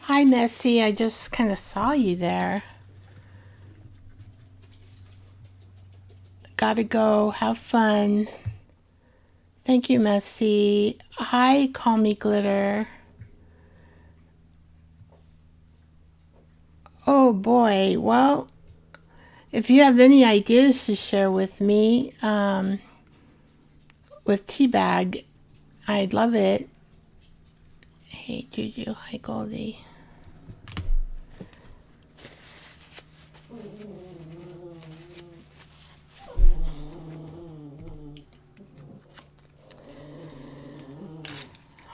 Hi, Messy. I just kind of saw you there. gotta go. Have fun. Thank you, Messy. Hi, Call Me Glitter. Oh boy, well, if you have any ideas to share with me with teabag, I'd love it. Hey, Juju. Hi, Goldie.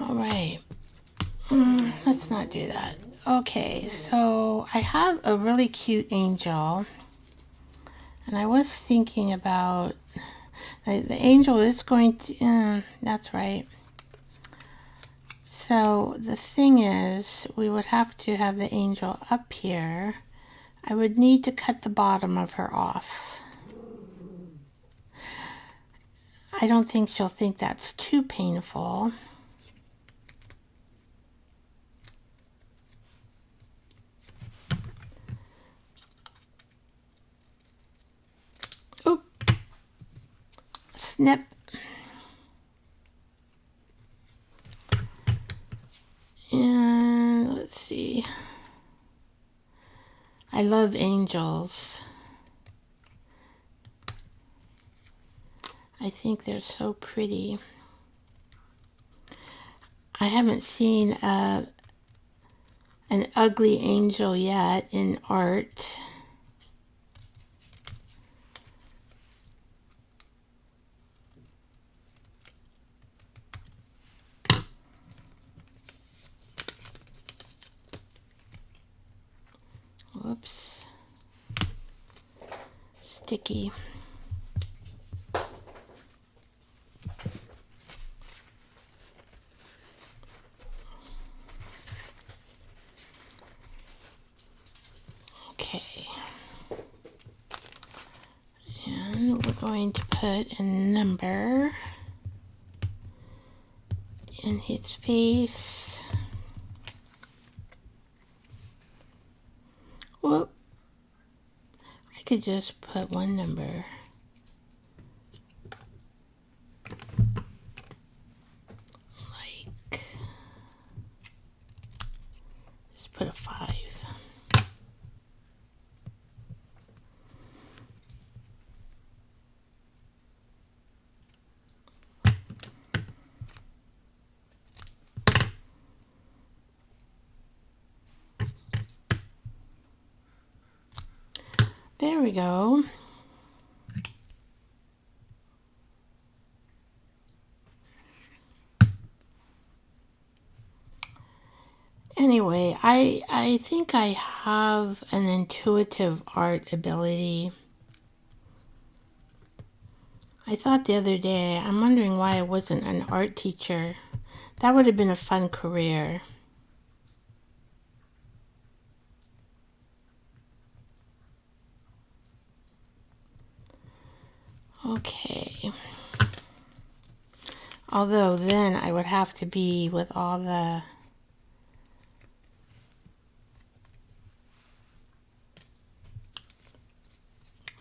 All right. Let's not do that. Okay, so I have a really cute angel. And I was thinking about the angel is going to, that's right. So the thing is, we would have to have the angel up here. I would need to cut the bottom of her off. I don't think she'll think that's too painful. Oop. Snip. And let's see. I love angels. I think they're so pretty. I haven't seen an ugly angel yet in art. Whoops. Sticky. Okay. And we're going to put a number in his face. Whoop. I could just put one number. Like, just put a 5. There we go. Anyway, I think I have an intuitive art ability. I thought the other day, I'm wondering why I wasn't an art teacher. That would have been a fun career. Okay. Although then I would have to be with all the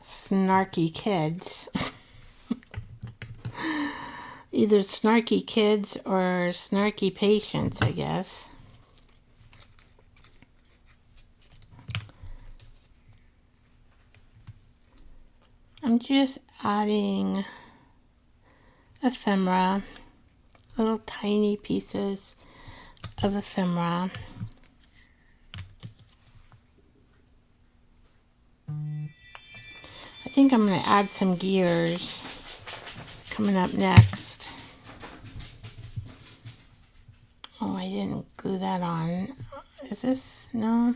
snarky kids. Either snarky kids or snarky patients, I guess. I'm just adding ephemera, little tiny pieces of ephemera. I think I'm going to add some gears coming up next. Oh, I didn't glue that on. Is this? No?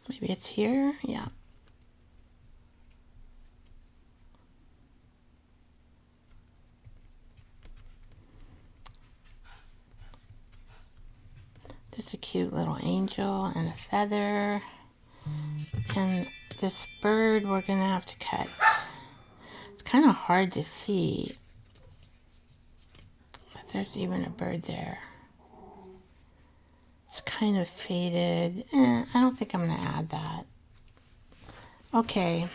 Maybe it's here? Yeah. Just a cute little angel and a feather. And this bird we're going to have to cut. It's kind of hard to see if there's even a bird there. It's kind of faded. I don't think I'm going to add that. Okay.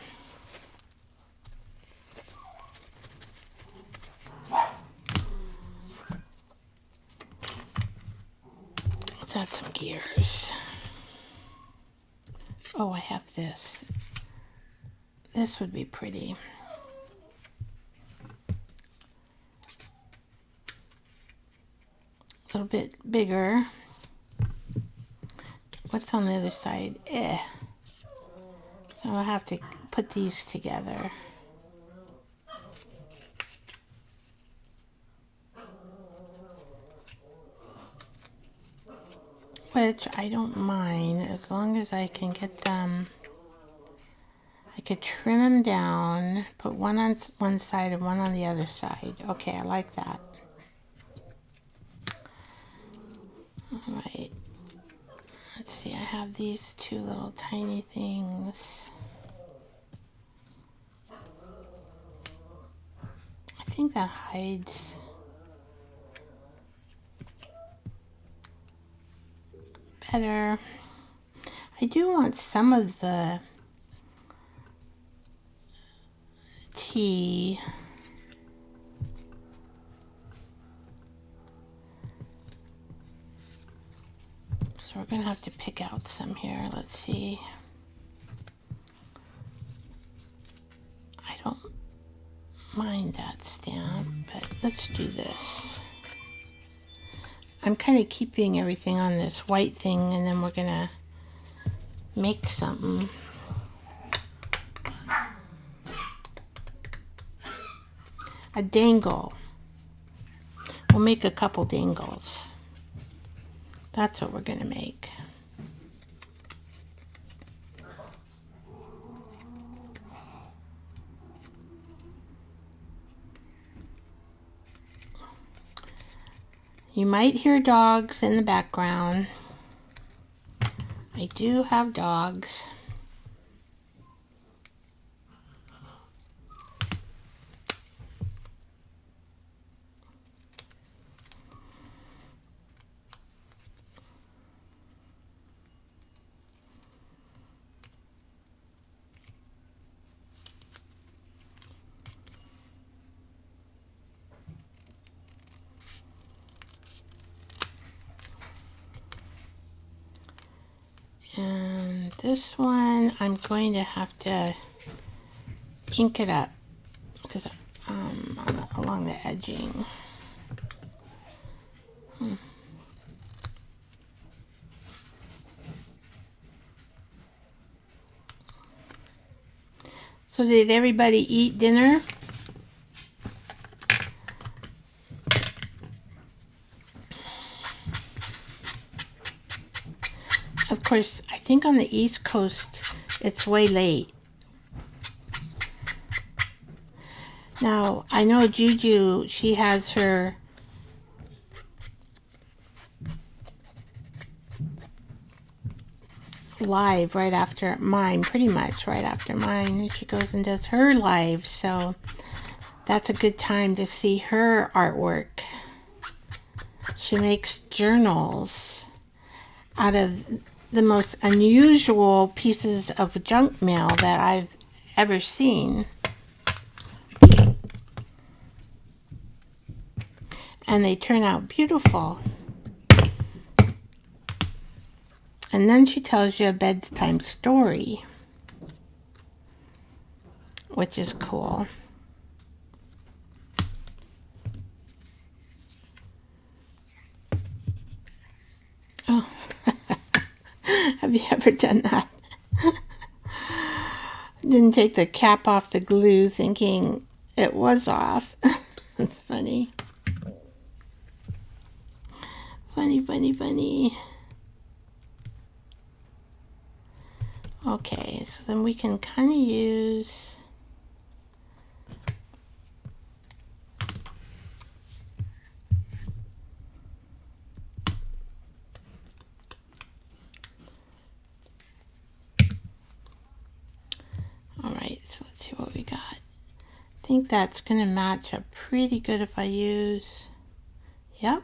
Let's add some gears. Oh, I have this. This would be pretty. A little bit bigger. What's on the other side? So I'll have to put these together. Which I don't mind as long as I can get them. I could trim them down, put one on one side and one on the other side. Okay, I like that. All right. Let's see, I have these two little tiny things. I think that hides. Better. I do want some of the tea. So we're going to have to pick out some here. Let's see. I don't mind that stamp, but let's do this. I'm kind of keeping everything on this white thing, and then we're going to make something. A dangle. We'll make a couple dangles. That's what we're going to make. You might hear dogs in the background. I do have dogs. And this one, I'm going to have to ink it up because along the edging. So did everybody eat dinner? Of course, I think on the East Coast, it's way late. Now, I know Juju, she has her live right after mine, pretty much right after mine. And she goes and does her live, so that's a good time to see her artwork. She makes journals out of the most unusual pieces of junk mail that I've ever seen. And they turn out beautiful. And then she tells you a bedtime story, which is cool. Oh, have you ever done that? Didn't take the cap off the glue thinking it was off. That's funny. Funny, funny, funny. Okay, so then we can kind of use alright, so let's see what we got. I think that's going to match up pretty good if I use, yep.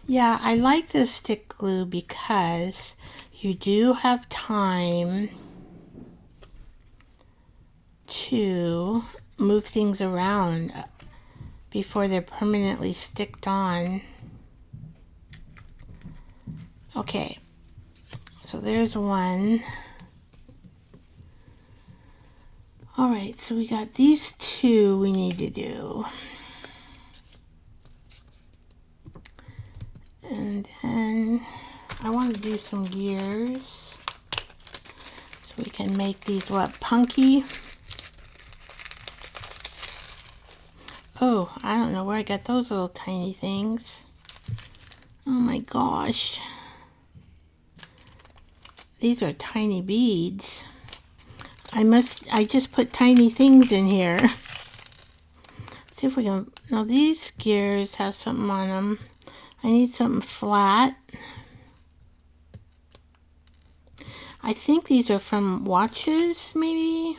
Yeah, I like this stick glue because you do have time to move things around before they're permanently sticked on. Okay, so there's one. All right, so we got these two we need to do. And then I want to do some gears so we can make these, what, punky? Oh, I don't know where I got those little tiny things. Oh my gosh. These are tiny beads. I just put tiny things in here. Let's see if we can, now these gears have something on them. I need something flat. I think these are from watches, maybe?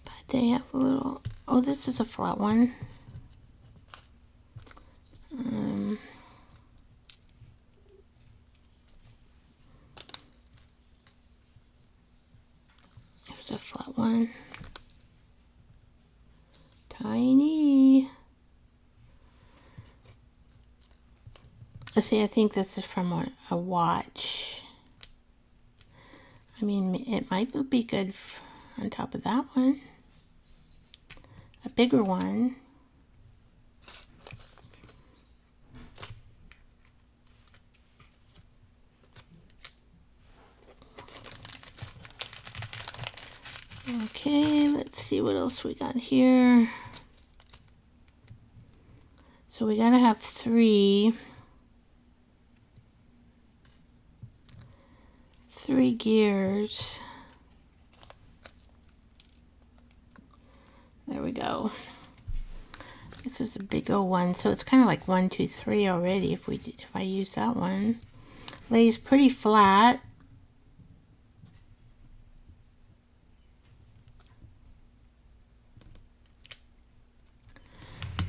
But they have a little, oh, this is a flat one. Here's a flat one. Tiny. Let's see, I think this is from a watch. I mean, it might be good on top of that one. A bigger one. Okay, let's see what else we got here. So we gotta have three gears. There we go. This is a big old one, so it's kind of like 1, 2, 3 already if I use that one. Lays pretty flat.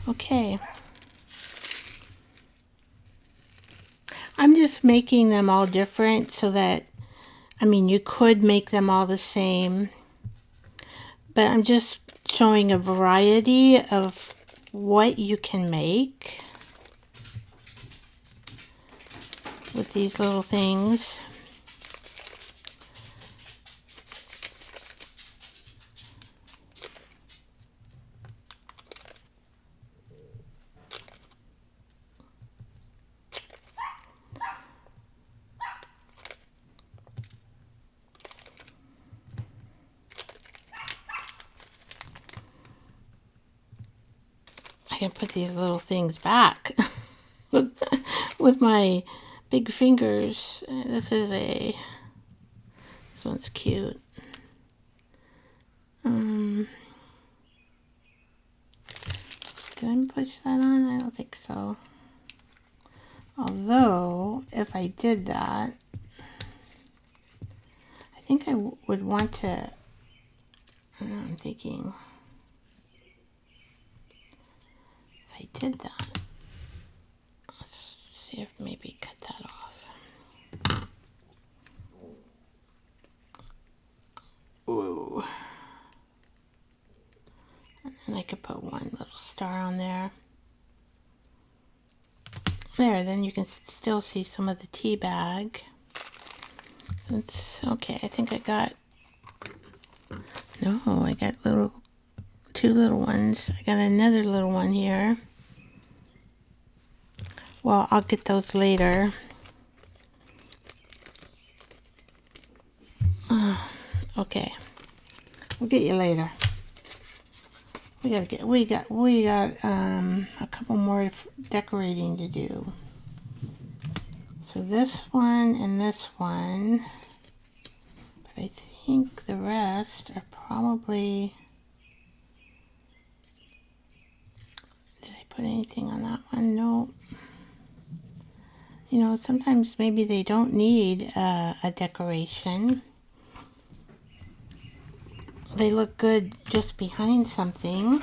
Okay. I'm just making them all different so that, I mean, you could make them all the same, but I'm just showing a variety of what you can make with these little things. I can put these little things back with my big fingers. This one's cute. Did I push that on? I don't think so. Although, if I did that, I think I would want to, I'm thinking, if I did that, let's see if maybe cut that off. Ooh. And then I could put one little star on there. There, then you can still see some of the tea bag. So it's okay. I think I got, no, I got two little ones. I got another little one here. Well, I'll get those later. Okay, we'll get you later. We got a couple more decorating to do. So this one and this one, but I think the rest are probably, did I put anything on that one? No. You know, sometimes maybe they don't need a decoration. They look good just behind something.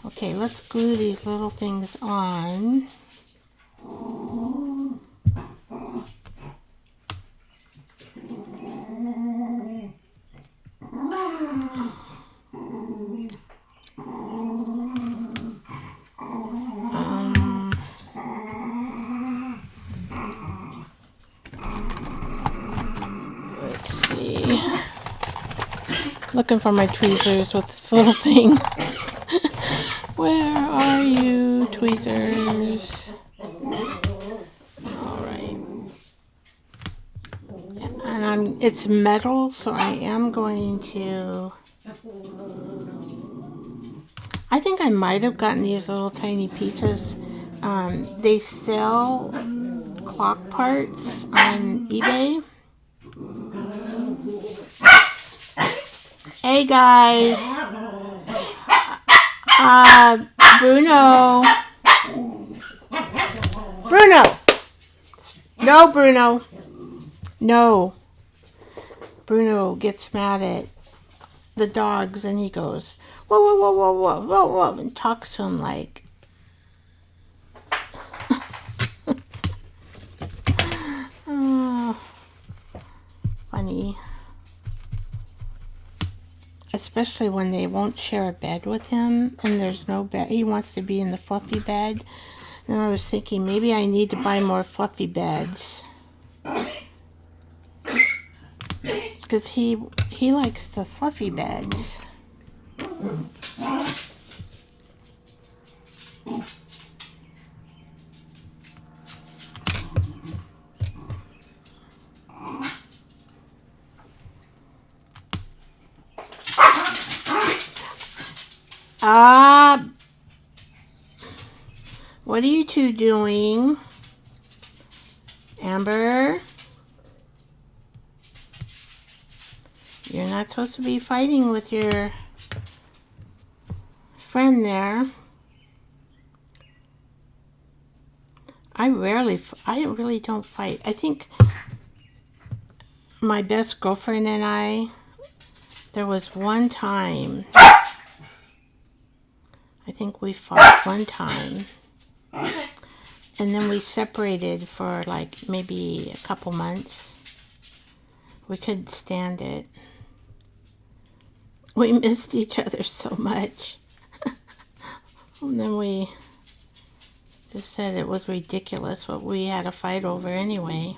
Okay, let's glue these little things on. Let's see. Looking for my tweezers with this little thing. Where are you, tweezers? Alright. And it's metal, so I am going to... I think I might have gotten these little tiny pieces. They sell clock parts on eBay. Hey guys! Bruno! Bruno! No, Bruno! No. Bruno gets mad at the dogs and he goes, whoa, whoa, whoa, whoa, whoa, whoa, whoa, and talks to him like, oh, funny. Especially when they won't share a bed with him and there's no bed. He wants to be in the fluffy bed. And I was thinking maybe I need to buy more fluffy beds. Because he likes the fluffy beds. What are you two doing? Amber? You're not supposed to be fighting with your friend there. I really don't fight. I think my best girlfriend and I, there was one time, I think we fought one time. And then we separated for like maybe a couple months. We couldn't stand it. We missed each other so much. And then we just said it was ridiculous what we had a fight over anyway.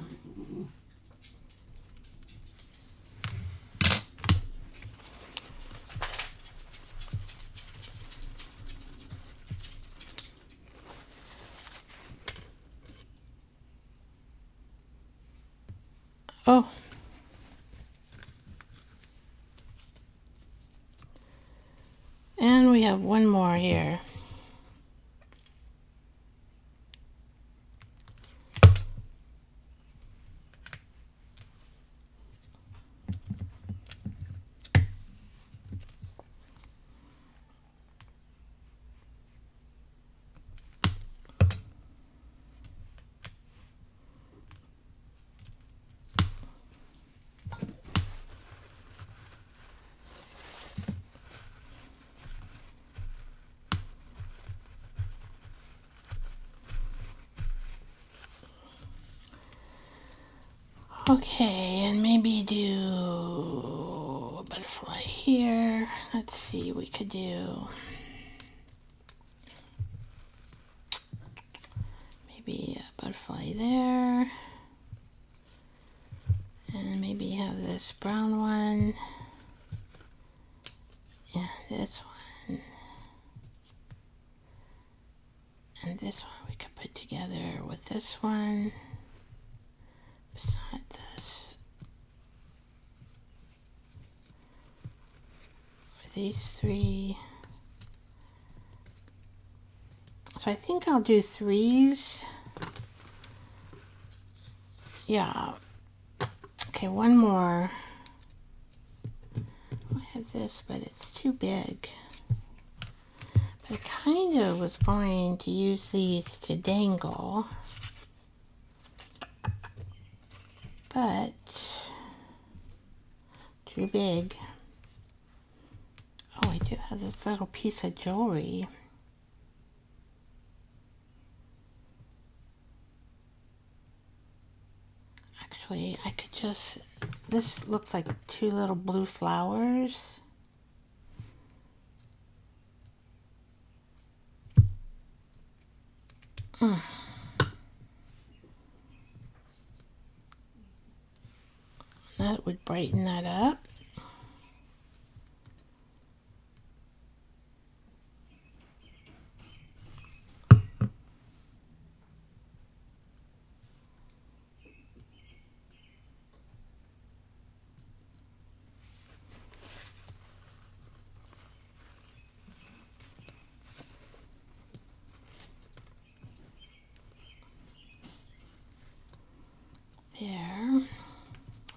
Oh. And we have one more here. Okay, and maybe do a butterfly here. Let's see, we could do maybe a butterfly there. And maybe have this brown one. Yeah, this one. And this one we could put together with this one. Beside this. For these three. So I think I'll do threes. Yeah. Okay, one more. I have this, but it's too big. But I kind of was going to use these to dangle. But too big. Oh, I do have this little piece of jewelry. Actually, I could just, this looks like two little blue flowers. That would brighten that up. There.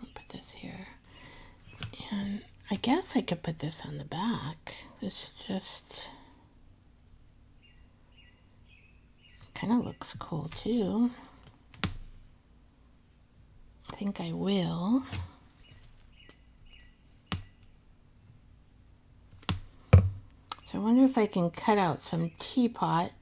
I'll put this here. And I guess I could put this on the back. This just kind of looks cool too. I think I will. So I wonder if I can cut out some teapots.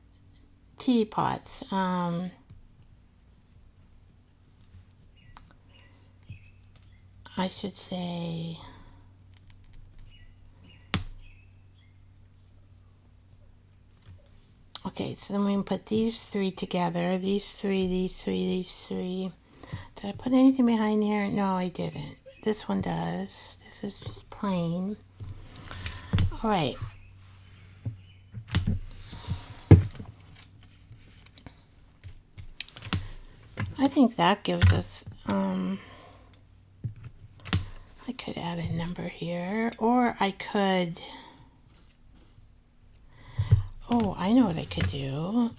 I should say, okay, so then we can put these three together. These three, these three, these three. Did I put anything behind here? No, I didn't. This one does. This is just plain. All right. I think that gives us, I could add a number here, or I could, oh, I know what I could do.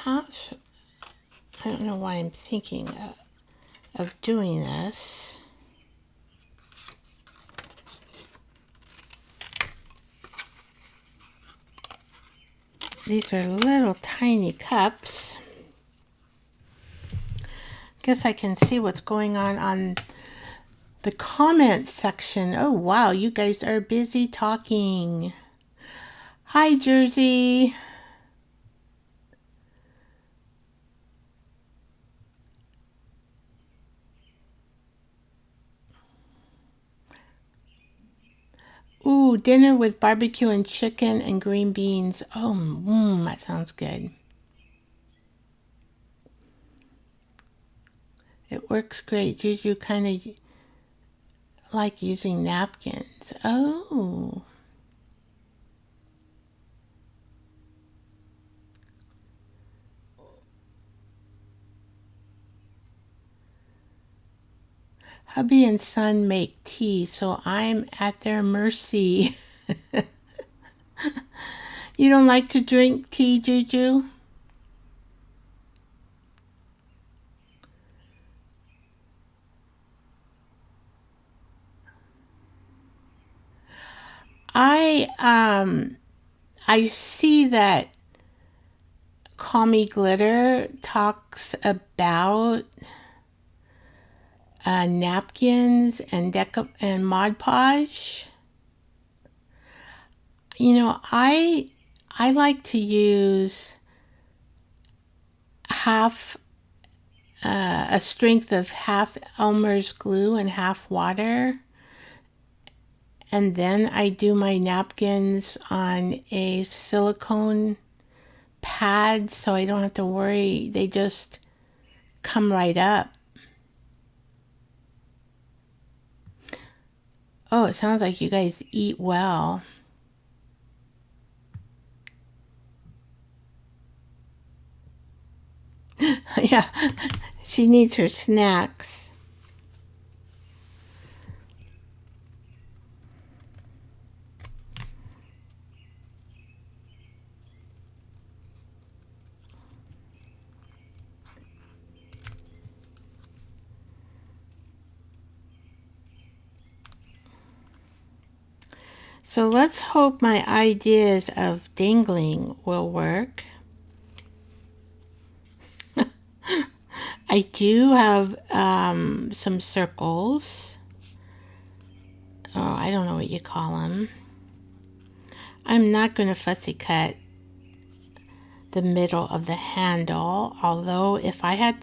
I don't know why I'm thinking of doing this. These are little tiny cups. Guess I can see what's going on the comments section. Oh wow, you guys are busy talking. Hi Jersey. Ooh, dinner with barbecue and chicken and green beans. Oh, that sounds good. It works great. You kind of like using napkins. Oh. Hubby and son make tea, so I'm at their mercy. You don't like to drink tea, Juju? I see that Call Me Glitter talks about napkins and Mod Podge. You know, I like to use half a strength of half Elmer's glue and half water, and then I do my napkins on a silicone pad so I don't have to worry. They just come right up. Oh, it sounds like you guys eat well. Yeah, she needs her snacks. So let's hope my ideas of dangling will work. I do have some circles. Oh, I don't know what you call them. I'm not going to fussy cut the middle of the handle, although if I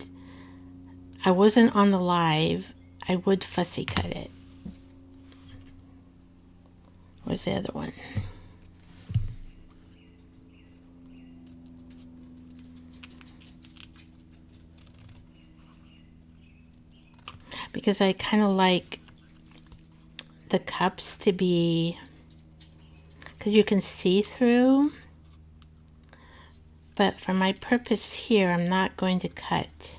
wasn't on the live, I would fussy cut it. Where's the other one? Because I kind of like the cups to be, because you can see through, but for my purpose here, I'm not going to cut.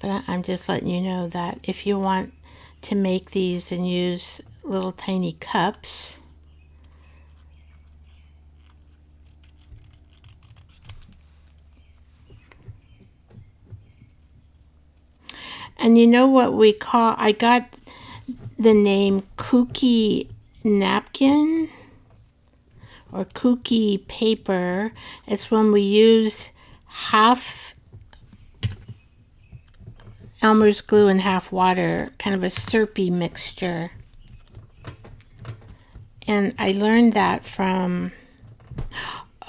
But I'm just letting you know that if you want to make these and use little tiny cups, and you know what we call, I got the name kooky napkin or kooky paper. It's when we use half Elmer's glue and half water, kind of a syrupy mixture. And I learned that from,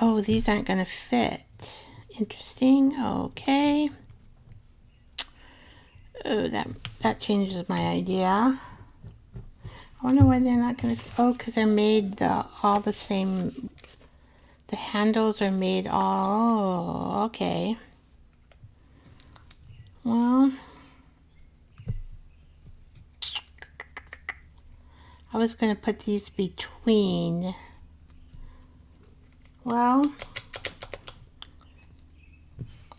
oh, these aren't going to fit. Interesting. Okay. Oh, that changes my idea. I wonder why they're not going to, oh, because they're made all the same. The handles are made all, oh, okay. Well, I was going to put these between. Well,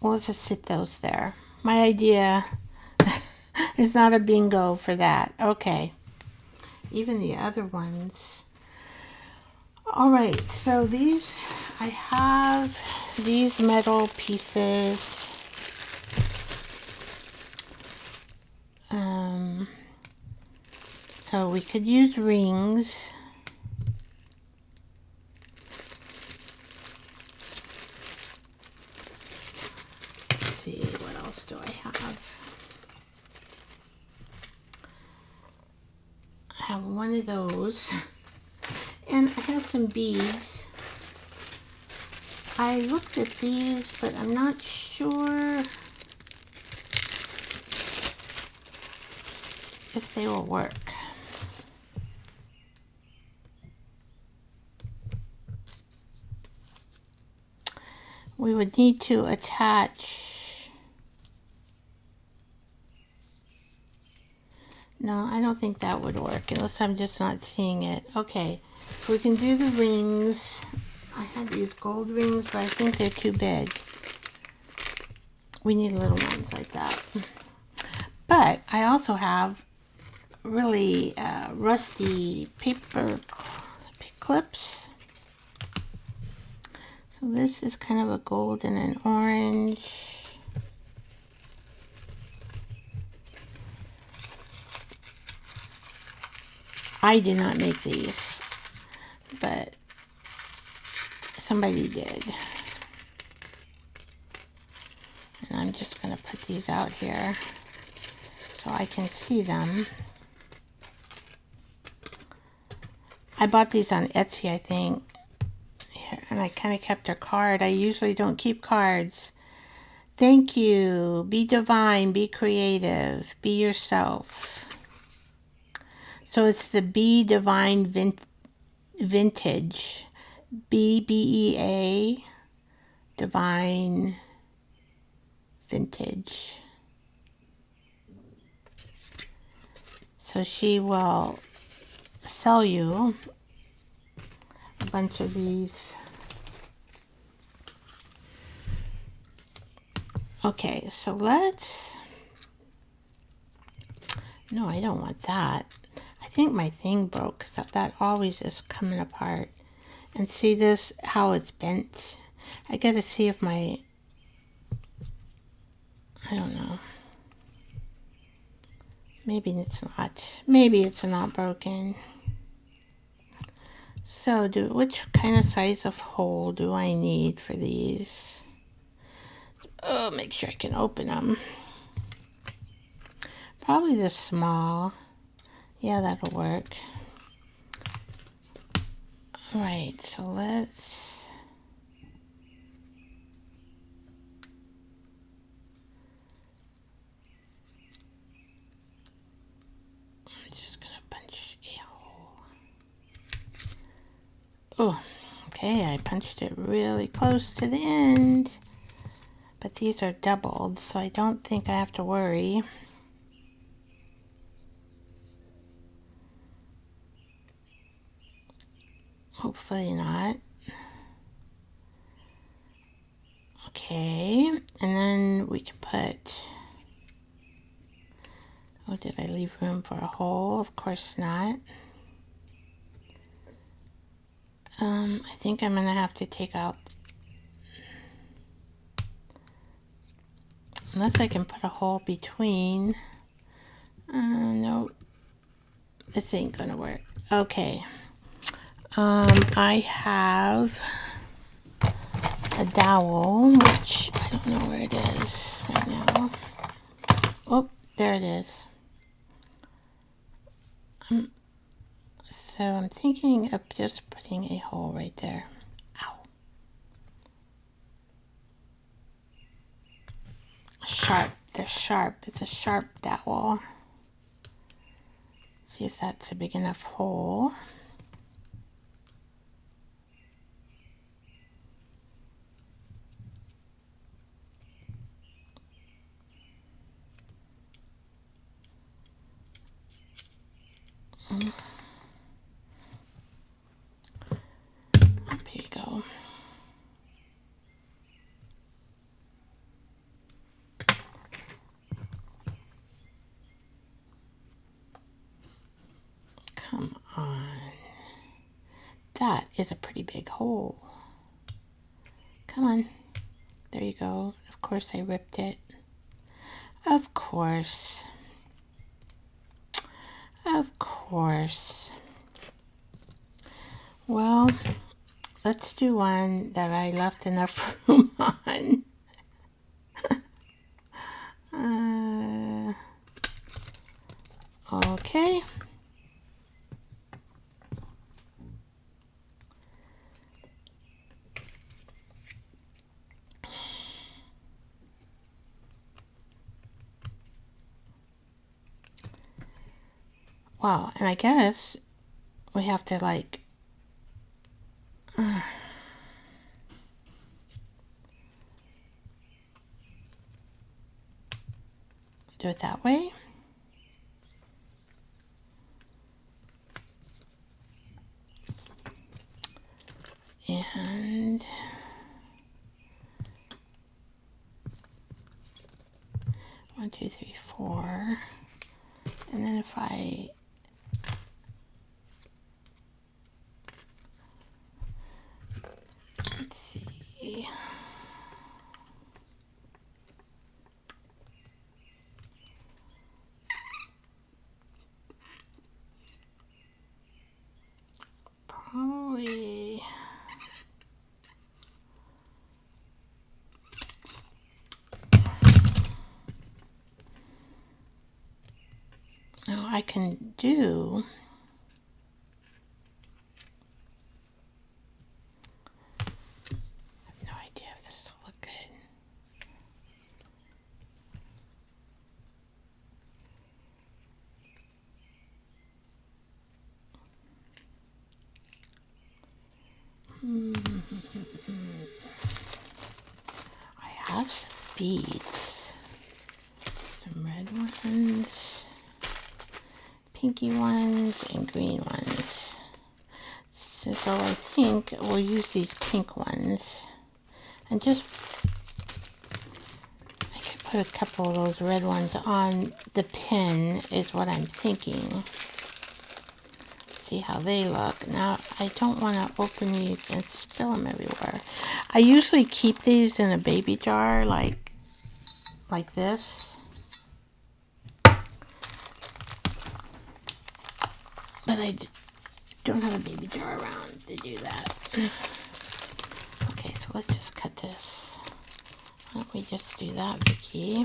we'll just sit those there. My idea is not a bingo for that. Okay. Even the other ones. All right, so these, I have these metal pieces. So we could use rings. Let's see, what else do I have? I have one of those. And I have some beads. I looked at these, but I'm not sure if they will work. We would need to attach. No, I don't think that would work unless I'm just not seeing it. Okay, so we can do the rings. I had these gold rings, but I think they're too big. We need little ones like that. But I also have really rusty paper clips. So this is kind of a gold and an orange. I did not make these, but somebody did. And I'm just going to put these out here so I can see them. I bought these on Etsy, I think. And I kind of kept a card. I usually don't keep cards. Thank you. Be divine. Be creative. Be yourself. So it's the Be Divine Vintage. BBEA. Divine Vintage. So she will sell you a bunch of these. Okay, so let's, no, I don't want that. I think my thing broke because that always is coming apart. And see this, how it's bent? I gotta see if my, I don't know. Maybe it's not broken. So which kind of size of hole do I need for these? Oh, make sure I can open them. Probably this small. Yeah, that'll work. All right, so let's... I'm just gonna punch a hole. Oh, okay, I punched it really close to the end. But these are doubled, so I don't think I have to worry. Hopefully not. Okay, and then we can put... Oh, did I leave room for a hole? Of course not. I think I'm gonna have to take out... Unless I can put a hole between... no, this ain't gonna work. Okay. I have a dowel, which I don't know where it is right now. Oh, there it is. So I'm thinking of just putting a hole right there. Ow. Sharp. They're sharp. It's a sharp dowel. See if that's a big enough hole. Here you go. Come on. That is a pretty big hole. Come on. There you go. Of course I ripped it. Of course. Of course. Well, let's do one that I left enough room on. Okay. Wow, and I guess we have to like do it that way. And 1, 2, 3, 4. And then if I let's see. Probably no, I can do I have no idea if this will look good. I have some beads. Some red ones, pinky ones, and green ones. So I think we'll use these pink ones. And just, I could put a couple of those red ones on the pin is what I'm thinking. See how they look. Now, I don't want to open these and spill them everywhere. I usually keep these in a baby jar like this. But I don't have a baby jar around to do that. Okay, so let's just cut this. Why don't we just do that, Vicky?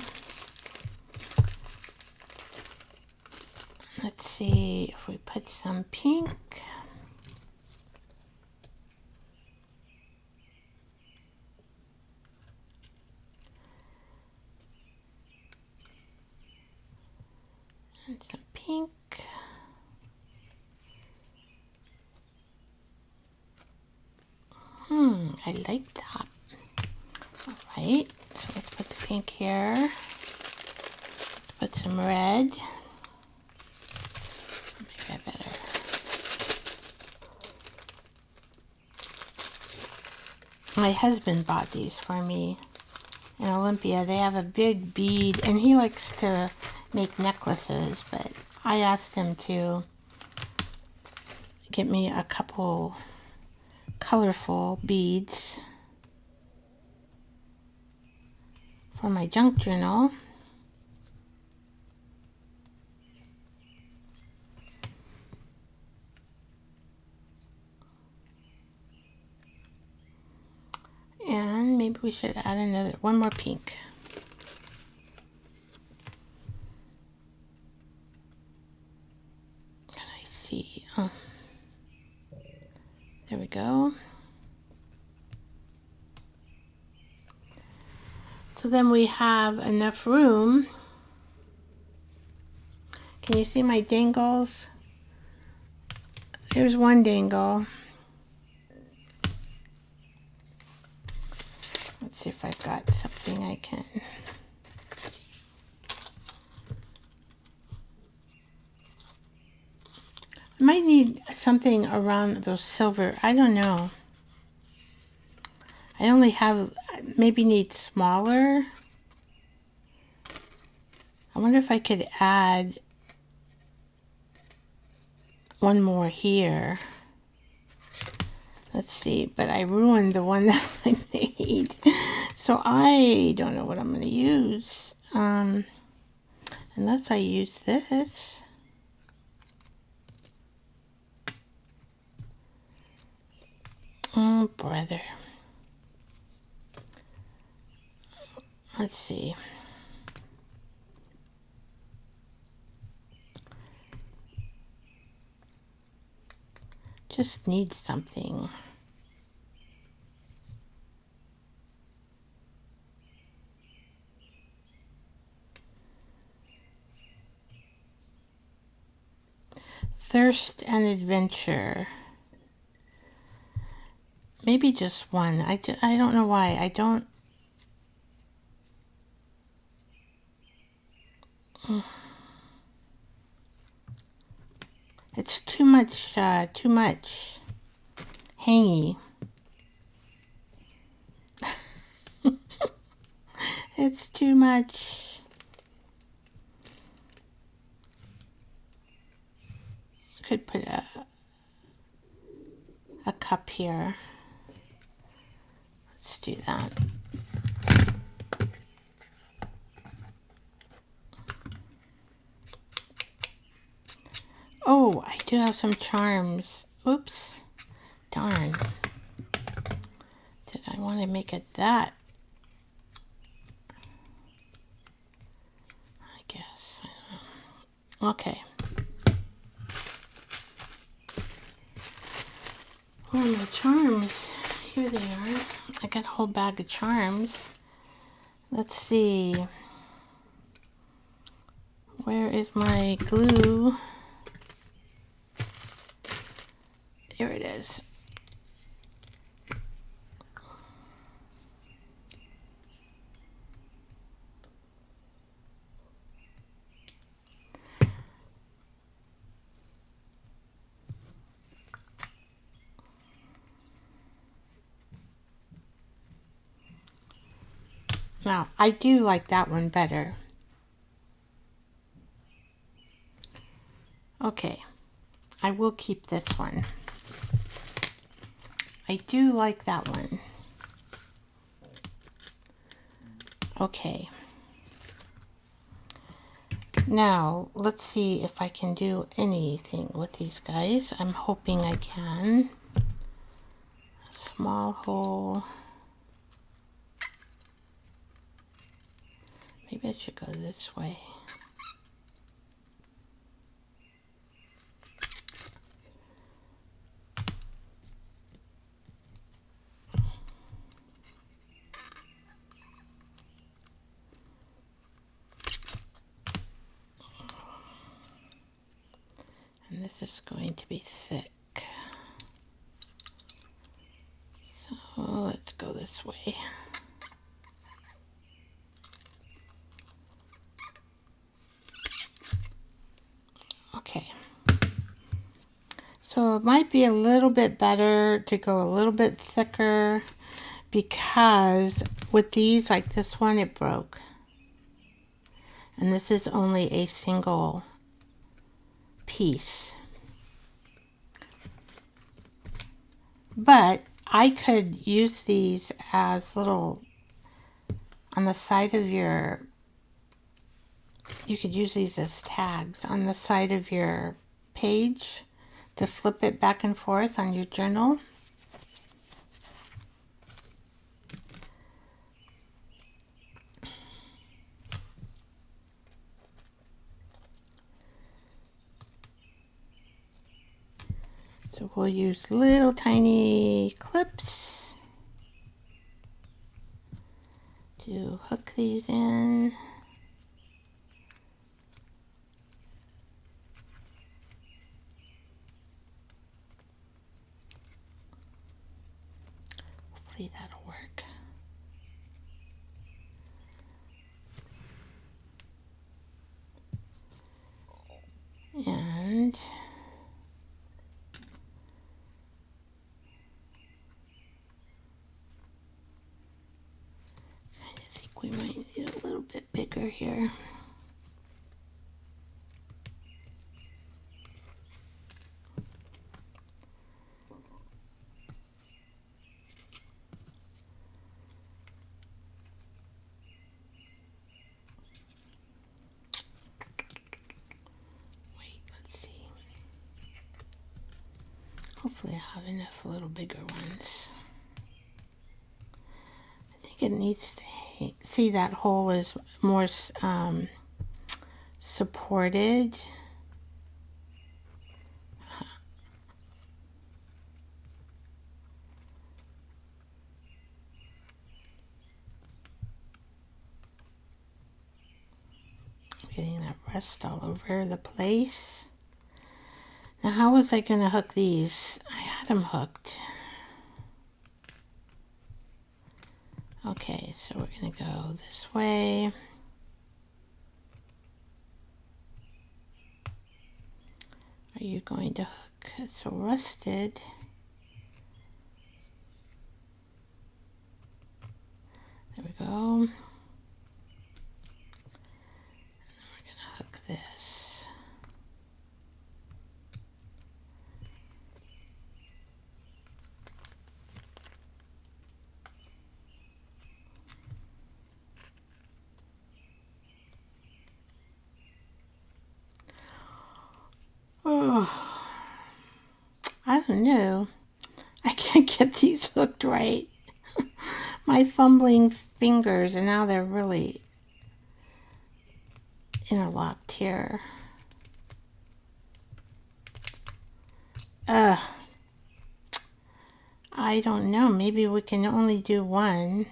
Let's see if we put some pink. And some pink. I like that. All right, so let's put the pink here. Let's put some red. Maybe I better. My husband bought these for me in Olympia. They have a big bead, and he likes to make necklaces, but I asked him to get me a couple colorful beads for my junk journal. And maybe we should add one more pink. Can I see? Oh. There we go. So then we have enough room. Can you see my dangles? There's one dangle. Let's see if I've got something I can. I might need something around those silver. I don't know. I only have, maybe need smaller. I wonder if I could add one more here. Let's see, but I ruined the one that I made. So I don't know what I'm going to use. Unless I use this. Oh, brother. Let's see. Just need something. Thirst and adventure. Maybe just one. I don't know why. I don't. It's too much hangy. It's too much. Could put a cup here. Let's do that. Oh, I do have some charms. Oops. Darn. Did I want to make it that? I guess. I don't know. Okay. Where are my charms? Here they are. I got a whole bag of charms. Let's see. Where is my glue? Here it is. Now, I do like that one better. Okay, I will keep this one. I do like that one. Okay. Now, let's see if I can do anything with these guys. I'm hoping I can. A small hole. Maybe I should go this way. this is going to be thick. So let's go this way. Okay. So it might be a little bit better to go a little bit thicker because with these, like this one, it broke. And this is only a single piece. But I could use these as little, on the side of your, you could use these as tags on the side of your page to flip it back and forth on your journal. So we'll use little tiny clips to hook these in. Hopefully that'll work. And I think we might need a little bit bigger here. Hopefully I have enough little bigger ones. I think it needs to, see that hole is more supported. I'm getting that rust all over the place. Now how was I going to hook these? I had them hooked. Okay, so we're going to go this way. Are you going to hook? It's so rusted. There we go. And then we're going to hook this. Oh, I don't know. I can't get these hooked right. My fumbling fingers, and now they're really interlocked here. I don't know. Maybe we can only do one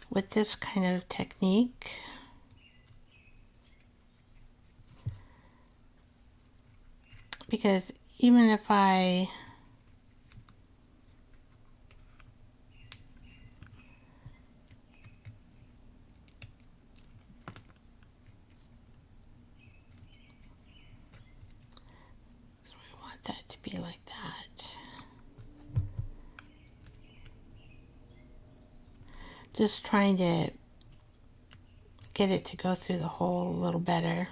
with this kind of technique. Because even if I want that to be like that. Just trying to get it to go through the hole a little better.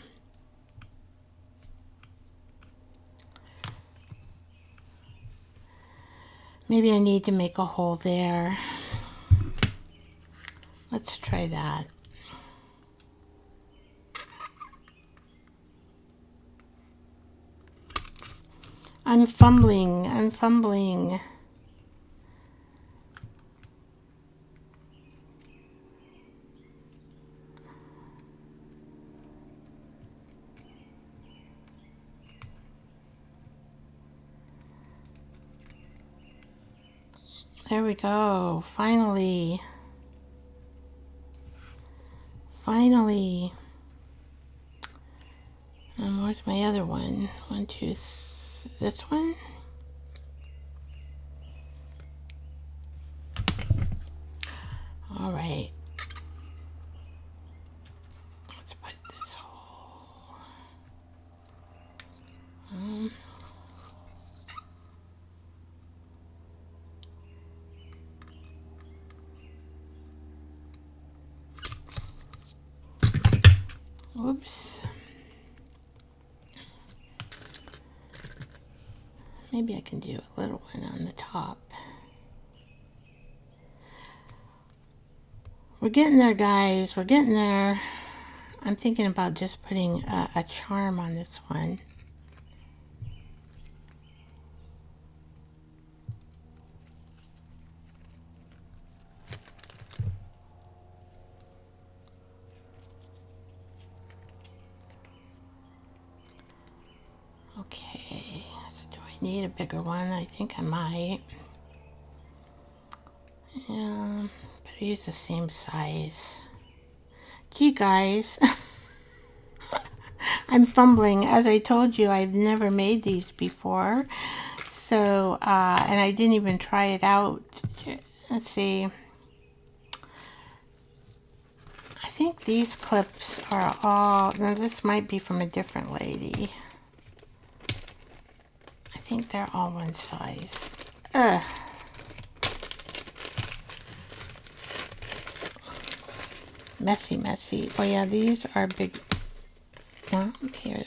Maybe I need to make a hole there. Let's try that. I'm fumbling. There we go. Finally. Where's my other one? This one? All right. Let's put this hole. Oops. Maybe I can do a little one on the top. We're getting there, guys. We're getting there. I'm thinking about just putting a charm on this one. Okay, so do I need a bigger one? I think I might. Yeah, better use the same size. Gee, guys. I'm fumbling. As I told you, I've never made these before. So, and I didn't even try it out. Let's see. I think these clips are all, now this might be from a different lady. I think they're all one size. Ugh. Messy, messy. Oh yeah, these are big. No, here.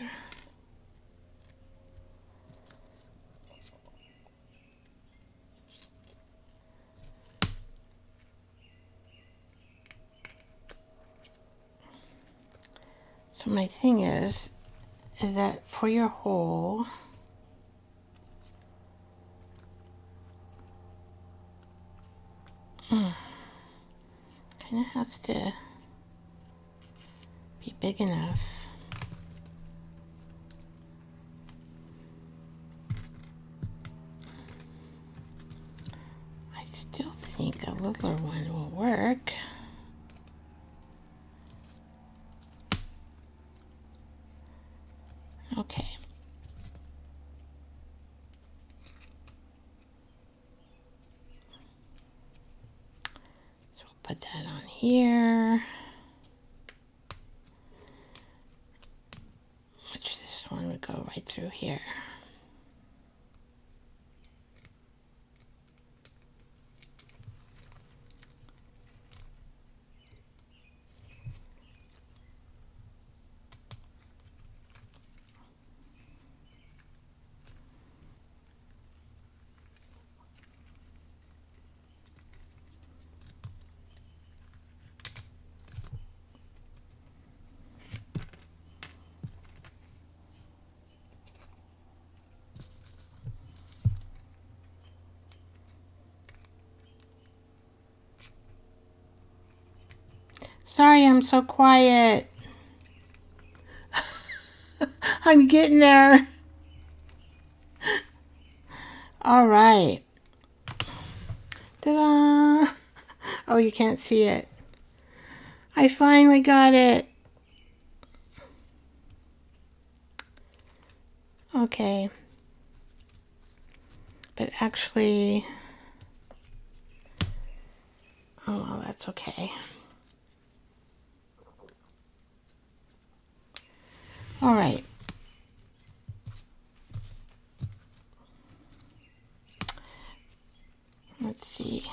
So my thing is that for your hole, kind of has to be big enough. I still think a littler one will work. Okay. So we'll put that on here. Which this one would go right through here. Sorry, I'm so quiet. I'm getting there. All right. Ta-da! Oh, you can't see it. I finally got it. Okay. But actually, oh well, that's okay. All right. Let's see.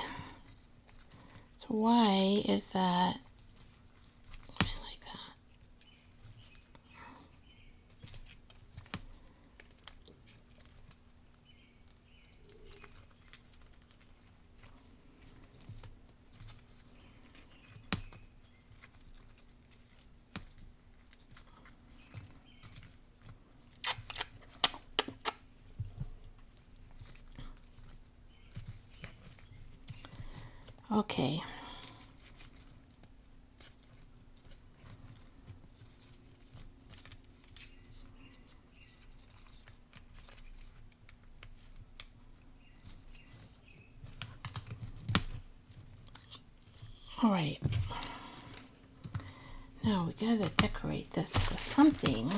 So why is that like that? Okay. All right. Now we gotta decorate this with something.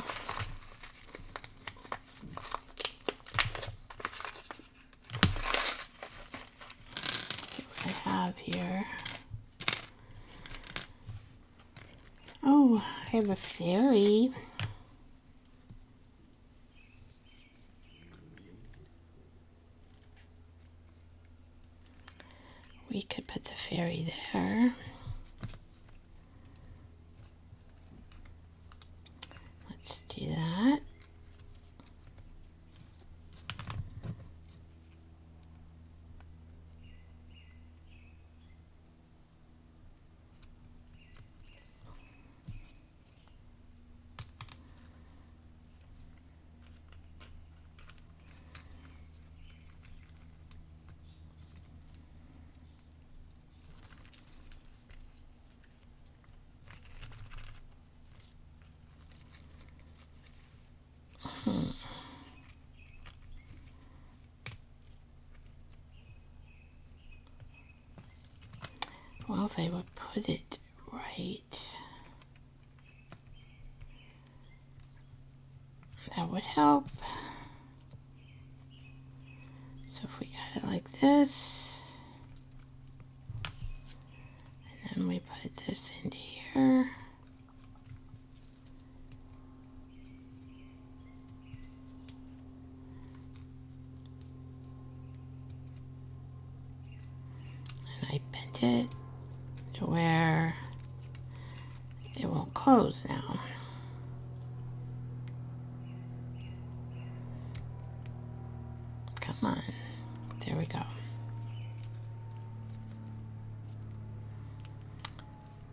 here? Oh, I have a fairy. We could put the fairy there. Let's do that. Well, if I would put it right, that would help. So if we got it like this, and then we put this into here. And I bent it to where it won't close now. Come on. There we go.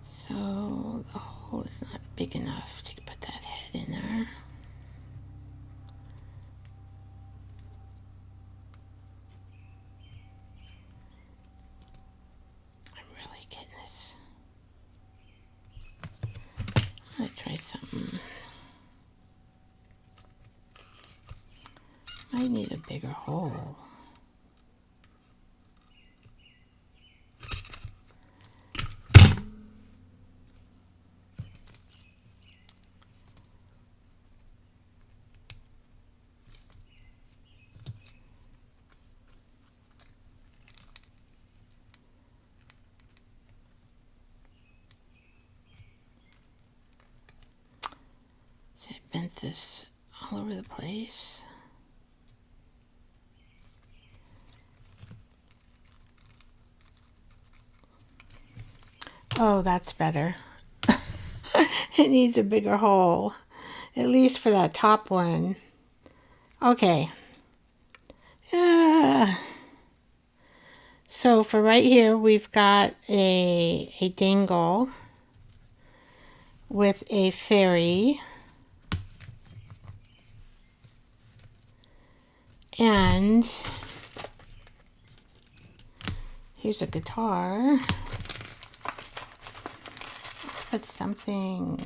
So the hole is not big enough to put that head in there. I'm really getting this. I'm gonna try something. I need a bigger hole. So I bent this all over the place. Oh, that's better. It needs a bigger hole, at least for that top one. Okay. So for right here, we've got a dangle with a fairy. And here's a guitar. Let's put something.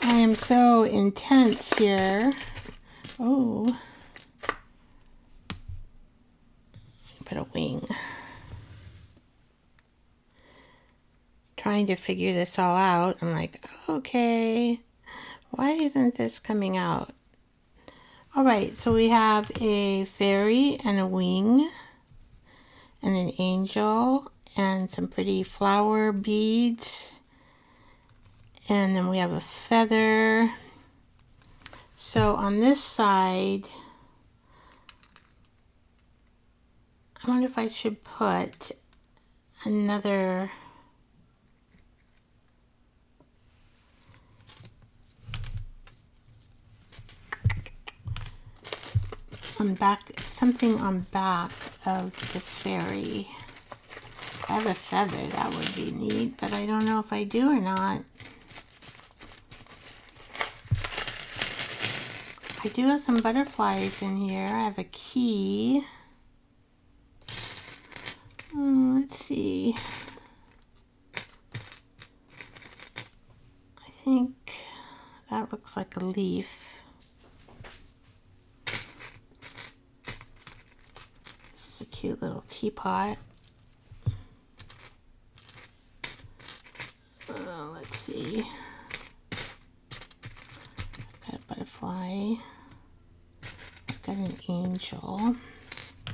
I am so intense here. Oh. Put a wing. Trying to figure this all out. I'm like, okay, why isn't this coming out? All right, so we have a fairy and a wing and an angel and some pretty flower beads. And then we have a feather. So on this side, I wonder if I should put another on back, something on back of the fairy. If I have a feather, that would be neat, but I don't know if I do or not. I do have some butterflies in here. I have a key. Let's see. I think that looks like a leaf. This is a cute little teapot. Let's see. see. I've got a butterfly. I've got an angel. I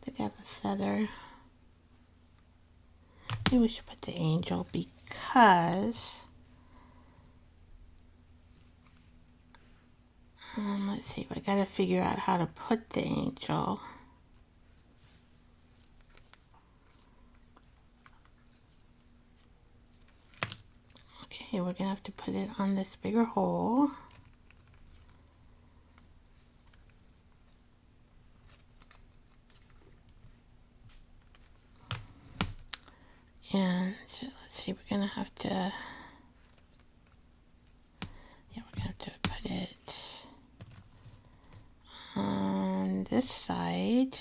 think I have a feather. Maybe we should put the angel because let's see, I gotta figure out how to put the angel. Okay, we're gonna have to put it on this bigger hole. And let's see, we're gonna have to, yeah, we're gonna have to put it on this side.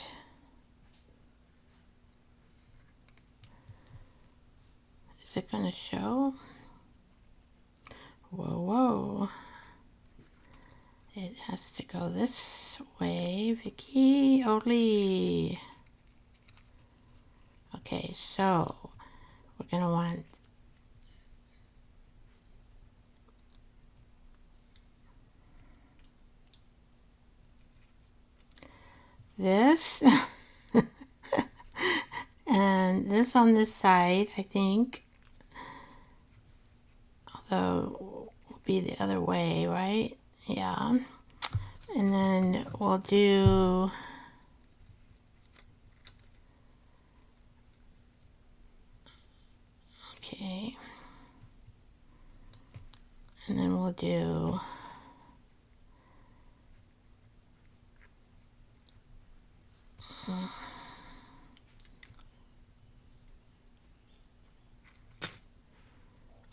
Is it gonna show? Whoa, whoa. It has to go this way, Vicky. Oli. Okay, so we're gonna want this and this on this side, I think. Although will be the other way, right? Yeah. And then we'll do okay. And then we'll do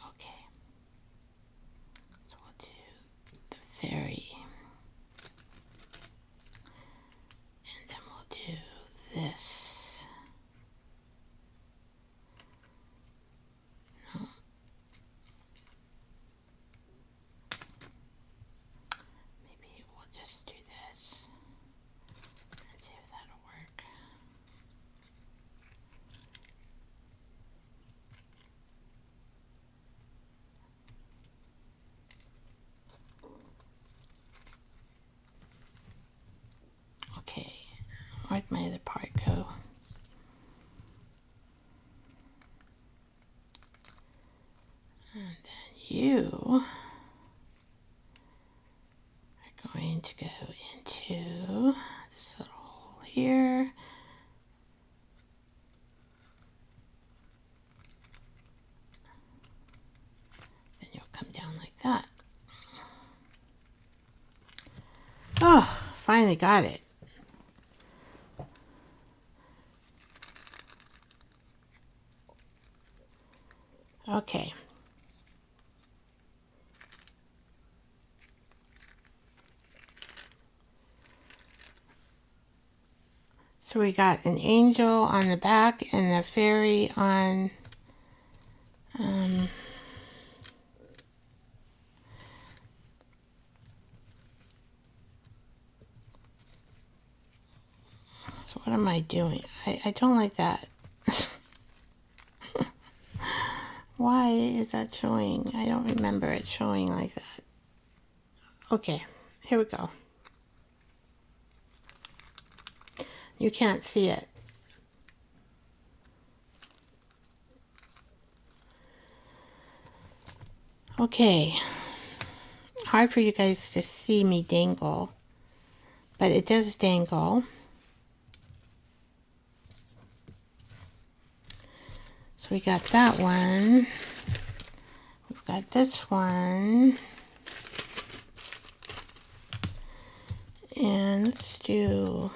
okay. So we'll do the fairy. And then we'll do this. No. Maybe we'll just do this and see if that'll work. Okay, where'd my other part go? And then you are going to go into this little hole here. Then you'll come down like that. Oh, finally got it. Okay. So we got an angel on the back and a fairy on so what am I doing? I don't like that. Why is that showing? I don't remember it showing like that. Okay, here we go. You can't see it. Okay. Hard for you guys to see me dangle, but it does dangle. So we got that one. We've got this one. And let's do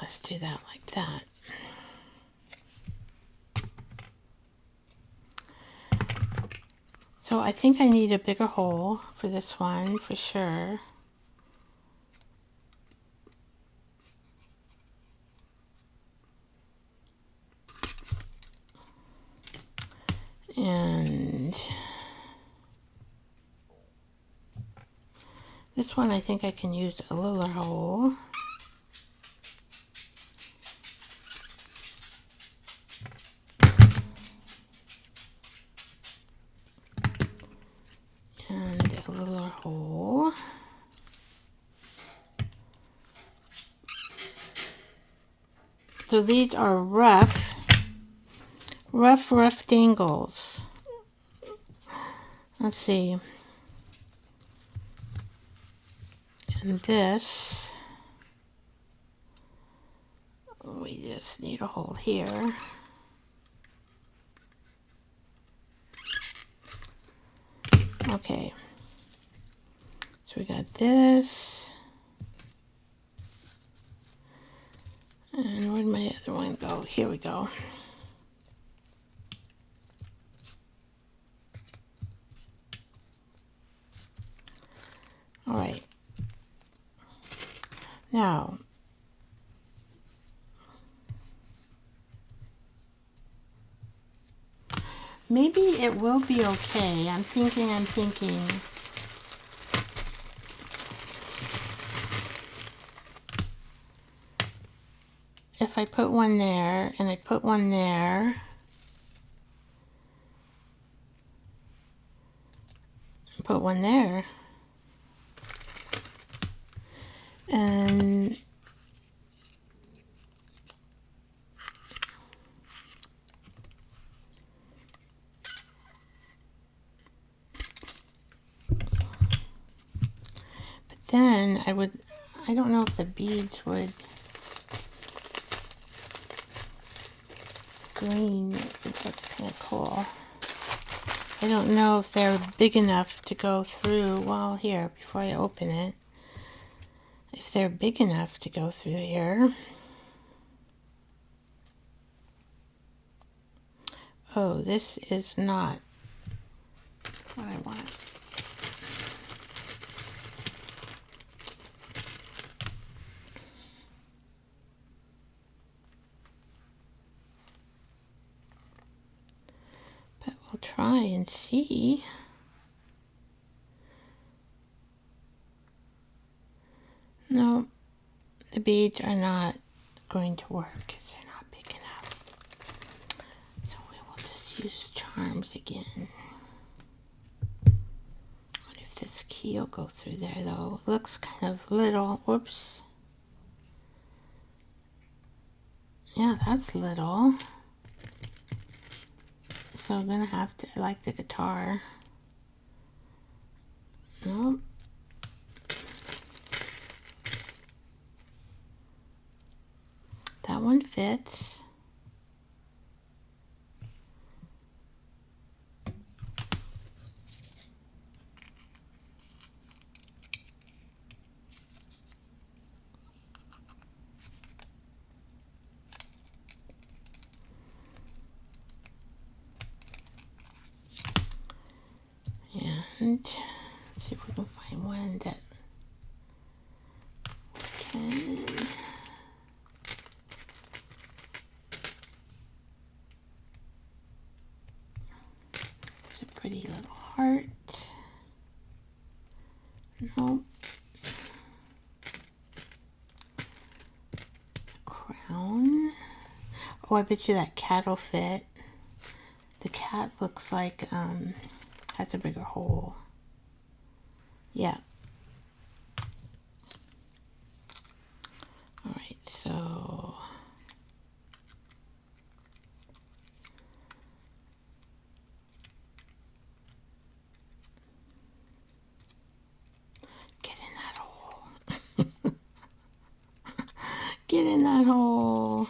let's do that like that. So I think I need a bigger hole for this one for sure. And This one I think I can use a little hole. And a little hole. So these are rough dangles. Let's see. And this, we just need a hole here. Okay. So we got this. And where'd my other one go? Here we go. All right. Now, maybe it will be okay. I'm thinking. If I put one there and I put one there, and put one there, and then I don't know if the beads would green would look kind of cool. I don't know if they're big enough to go through, well, here, before I open it, if they're big enough to go through here. Oh, this is not what I want. But we'll try and see. No, the beads are not going to work because they're not big enough. So we will just use charms again. What if this key will go through there though? It looks kind of little. Whoops. Yeah, that's little. So I'm gonna have to, like the guitar. Nope. That one fits. And let's see if we can find one that we can. There's a pretty little heart. Nope. Crown. Oh, I bet you that cat will fit. The cat looks like has a bigger hole. Yeah. All right, so get in that hole. Get in that hole.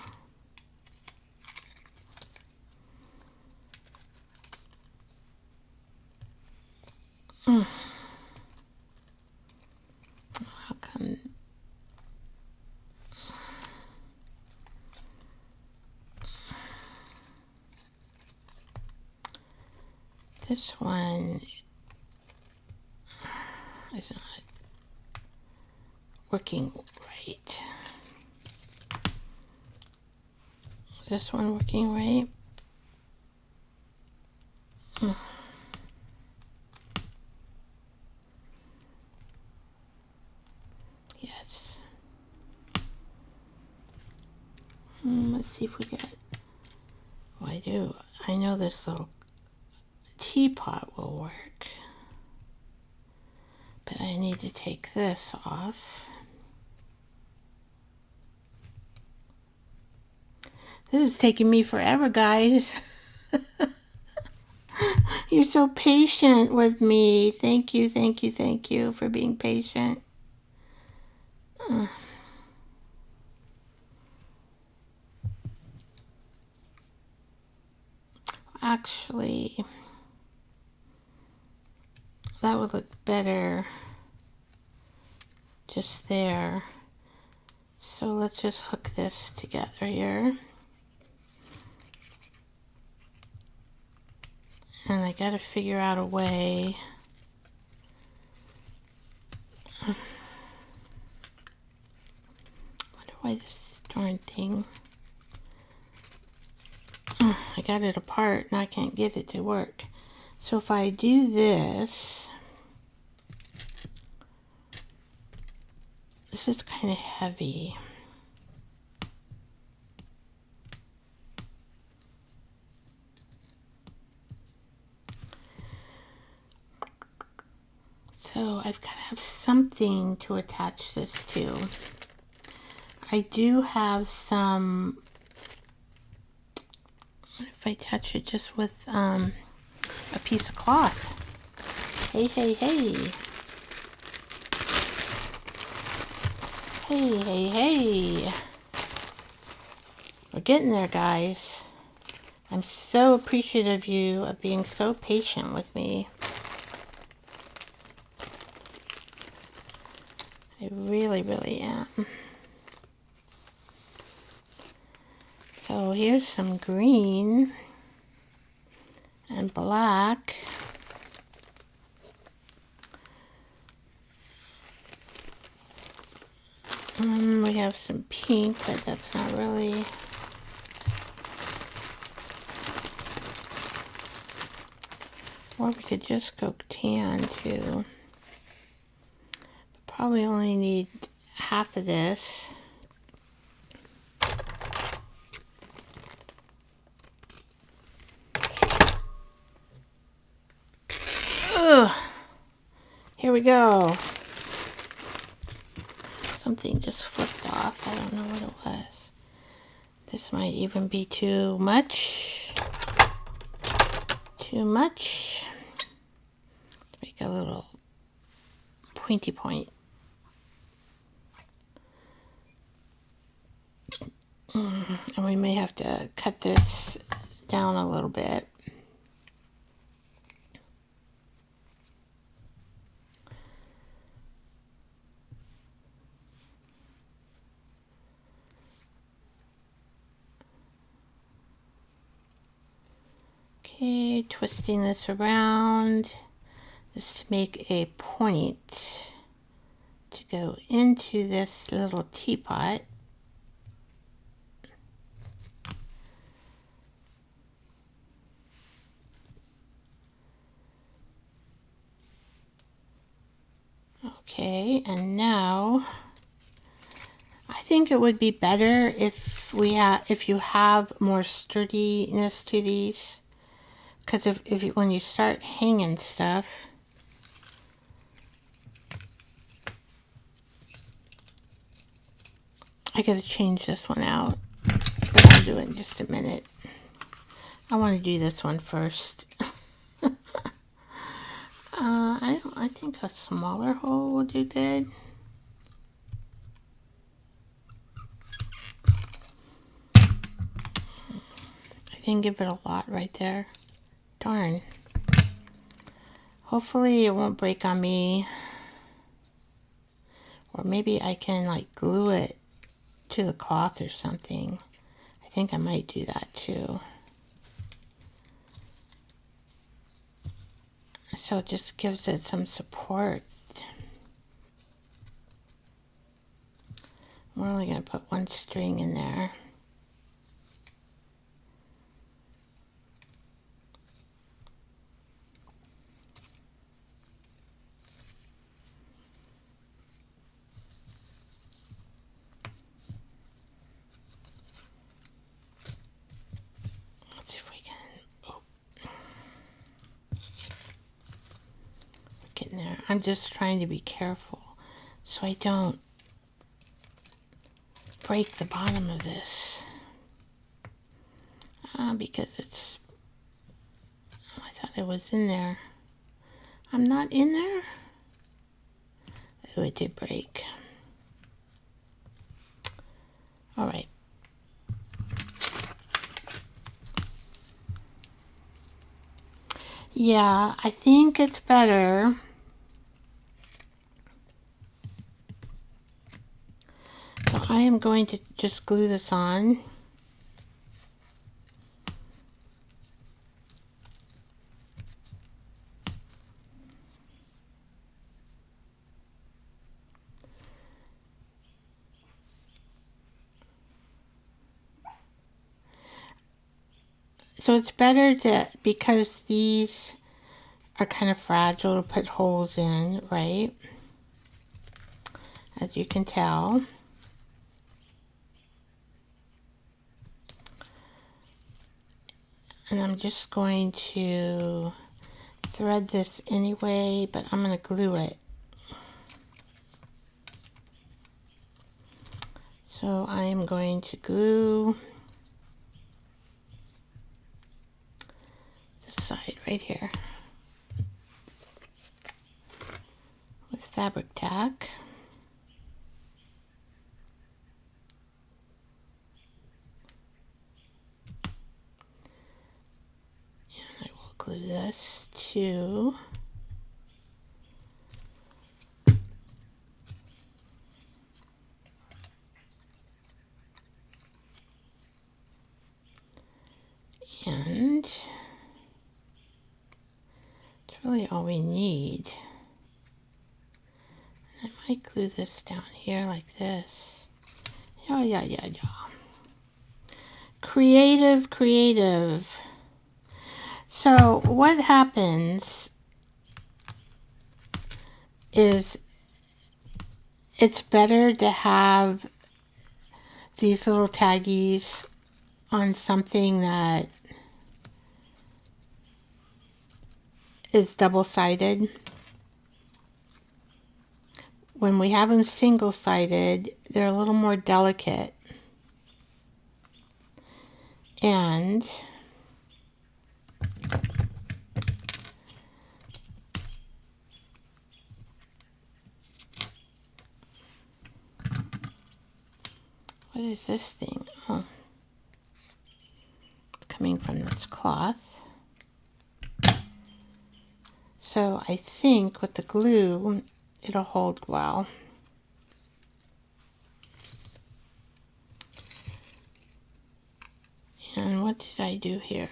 How come? This one is not working right. Is this one working right? Let's see if we get, oh, I do. I know this little teapot will work. But I need to take this off. This is taking me forever, guys. You're so patient with me. Thank you, thank you, thank you for being patient. Actually, that would look better just there. So let's just hook this together here. And I gotta figure out a way. I wonder why this darn thing. I got it apart and I can't get it to work. So if I do this, this is kind of heavy. So I've got to have something to attach this to. I do have some, what if I touch it just with a piece of cloth? Hey, hey, hey. Hey, hey, hey. We're getting there, guys. I'm so appreciative of you of being so patient with me. I really, really am. So here's some green and black. We have some pink, but that's not really. Or we could just go tan too. Probably only need half of this. Ugh. Here we go. Something just flipped off. I don't know what it was. This might even be too much. Too much. Make a little pointy point. And we may have to cut this down a little bit. Okay, twisting this around just to make a point to go into this little teapot. Okay, and now I think it would be better if you have more sturdiness to these, because when you start hanging stuff, I gotta change this one out, but I'll do it in just a minute. I want to do this one first. I think a smaller hole will do good. I didn't give it a lot right there. Darn. Hopefully it won't break on me. Or maybe I can like glue it to the cloth or something. I think I might do that too. So it just gives it some support. We're only going to put one string in there. I'm just trying to be careful so I don't break the bottom of this. Because it's, oh, I thought it was in there. I'm not in there? Oh, it did break. All right. Yeah, I think it's better. So I am going to just glue this on. So it's better to, because these are kind of fragile, to put holes in, right? As you can tell. And I'm just going to thread this anyway, but I'm going to glue it. So I am going to glue this side right here with fabric tack. And I will glue this too. And it's really all we need. I might glue this down here like this. Yeah. Creative, creative. So what happens is it's better to have these little taggies on something that is double-sided. When we have them single-sided, they're a little more delicate. And what is this thing? Oh, coming from this cloth. So I think with the glue, it'll hold well. And what did I do here?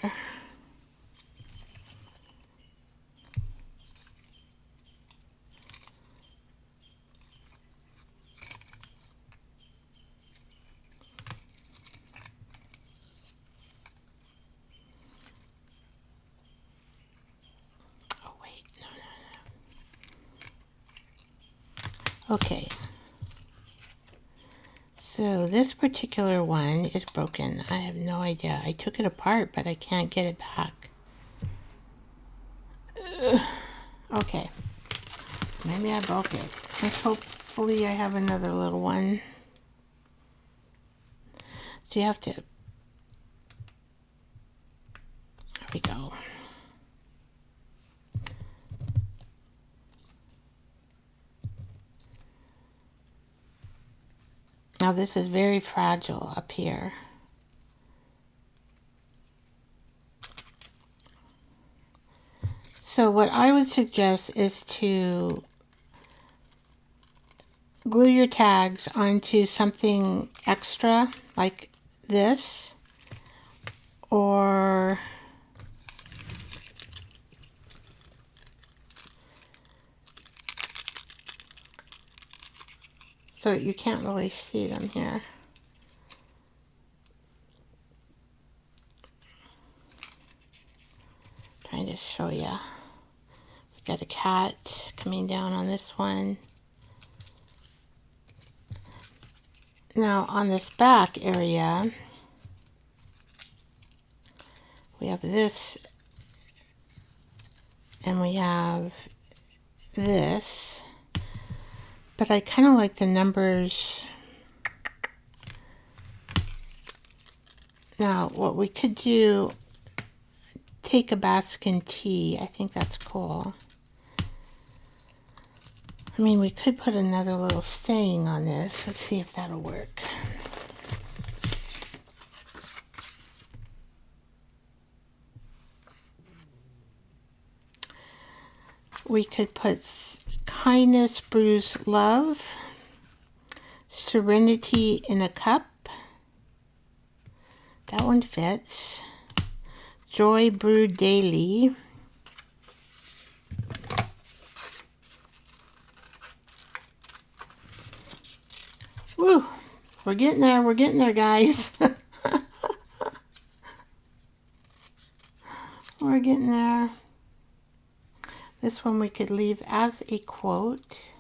Oh wait, no. Okay. So this particular one is broken. I have no idea. I took it apart, but I can't get it back. Okay. Maybe I broke it. Let's hopefully I have another little one. So you have to... There we go. Now this is very fragile up here. So what I would suggest is to glue your tags onto something extra like this, or so you can't really see them here. Trying to show you. We got a cat coming down on this one. Now on this back area, we have this, and we have this, but I kind of like the numbers. Now, what we could do, take a baskin tea. I think that's cool. I mean, we could put another little saying on this. Let's see if that'll work. We could put kindness brews love, serenity in a cup. That one fits. Joy brewed daily. Woo! We're getting there, guys. We're getting there. This one we could leave as a quote.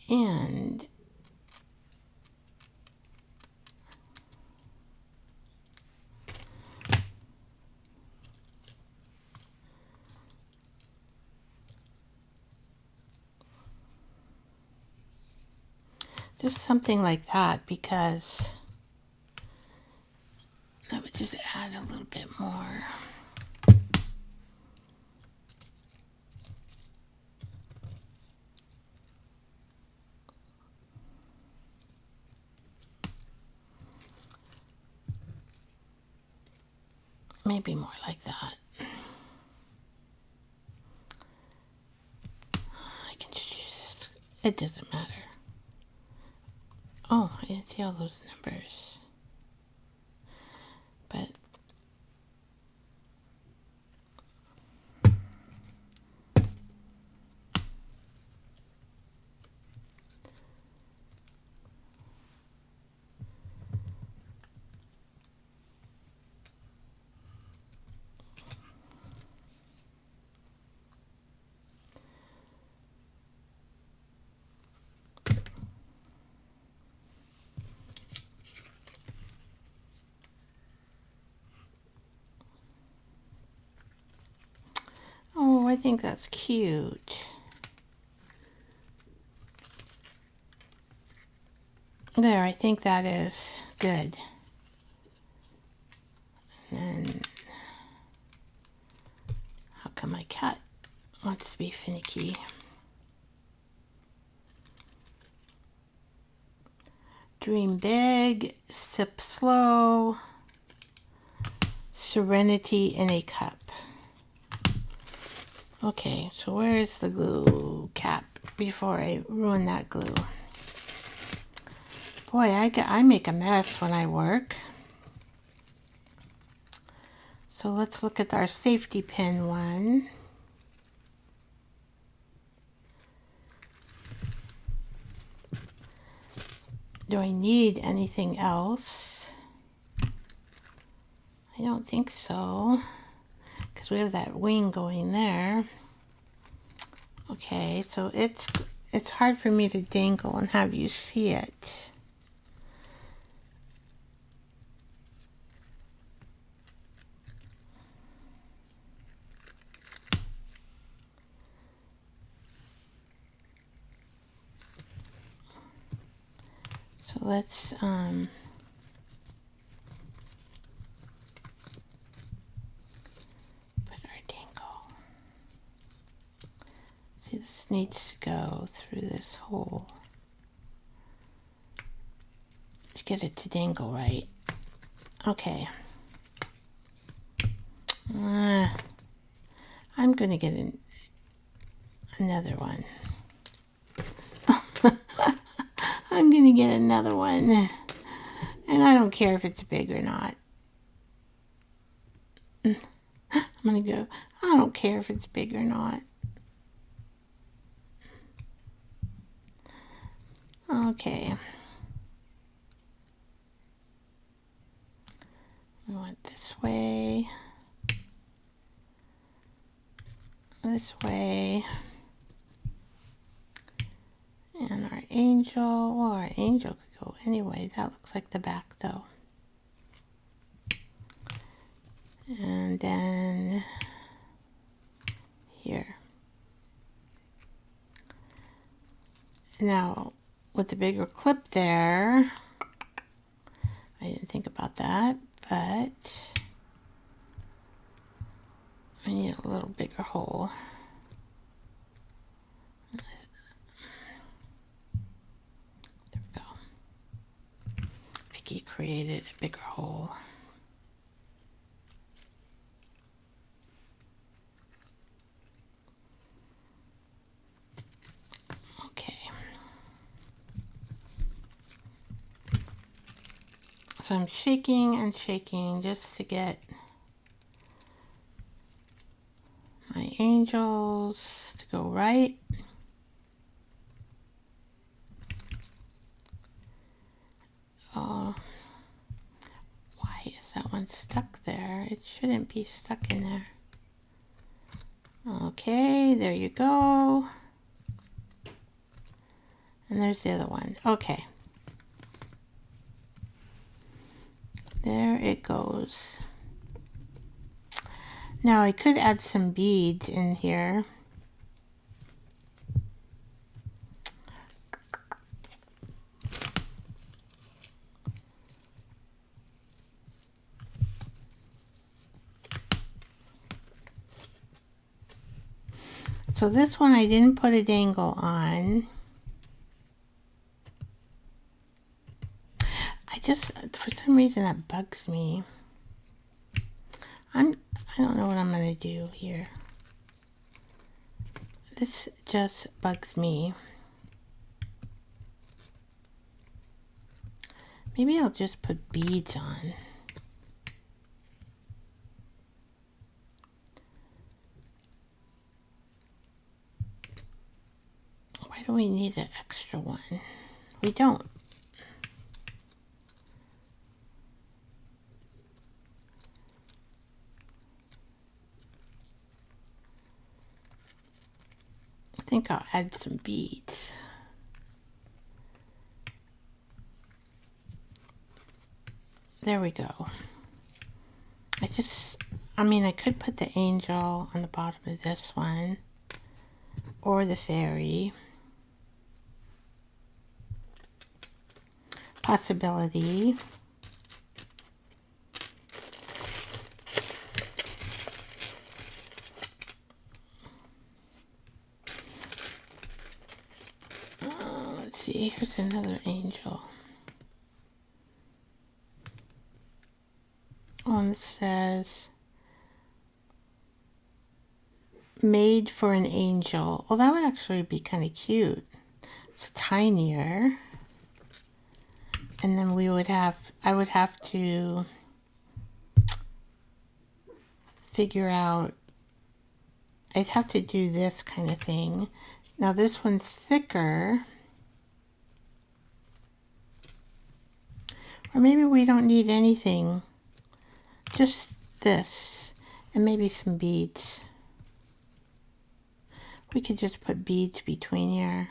And just something like that, because that would just add a little bit more. Maybe more like that. I can just use this. It doesn't matter. Oh, I didn't see all those numbers. But oh, I think that's cute. There, I think that is good. And then, how come my cat wants to be finicky? Dream big, sip slow, serenity in a cup. Okay, so where is the glue cap before I ruin that glue? Boy, I make a mess when I work. So let's look at our safety pin one. Do I need anything else? I don't think so, because we have that wing going there. Okay, so it's hard for me to dangle and have you see it. So let's put our dangle. See, this needs to go through this hole to get it to dangle right. Okay. I'm gonna get another one. I'm gonna get another one, and I don't care if it's big or not. I'm gonna go, I don't care if it's big or not. Okay. We want this way, and our aim. angel could go anyway. That looks like the back though. And then here. Now, with the bigger clip there, I didn't think about that, but I need a little bigger hole. There we go. Vicky created a bigger hole. Okay. So I'm shaking and shaking just to get my angels to go right. Oh, why is that one stuck there? It shouldn't be stuck in there. Okay, there you go. And there's the other one. Okay. There it goes. Now I could add some beads in here. So this one I didn't put a dangle on. For some reason that bugs me. I don't know what I'm gonna do here. This just bugs me. Maybe I'll just put beads on. Why do we need an extra one? We don't. I think I'll add some beads. There we go. I could put the angel on the bottom of this one, or the fairy. Possibility. Let's see, here's another angel. One that says, made for an angel. Well, that would actually be kind of cute. It's tinier. And then I would have to figure out, I'd have to do this kind of thing. Now this one's thicker. Or maybe we don't need anything. Just this. And maybe some beads. We could just put beads between here.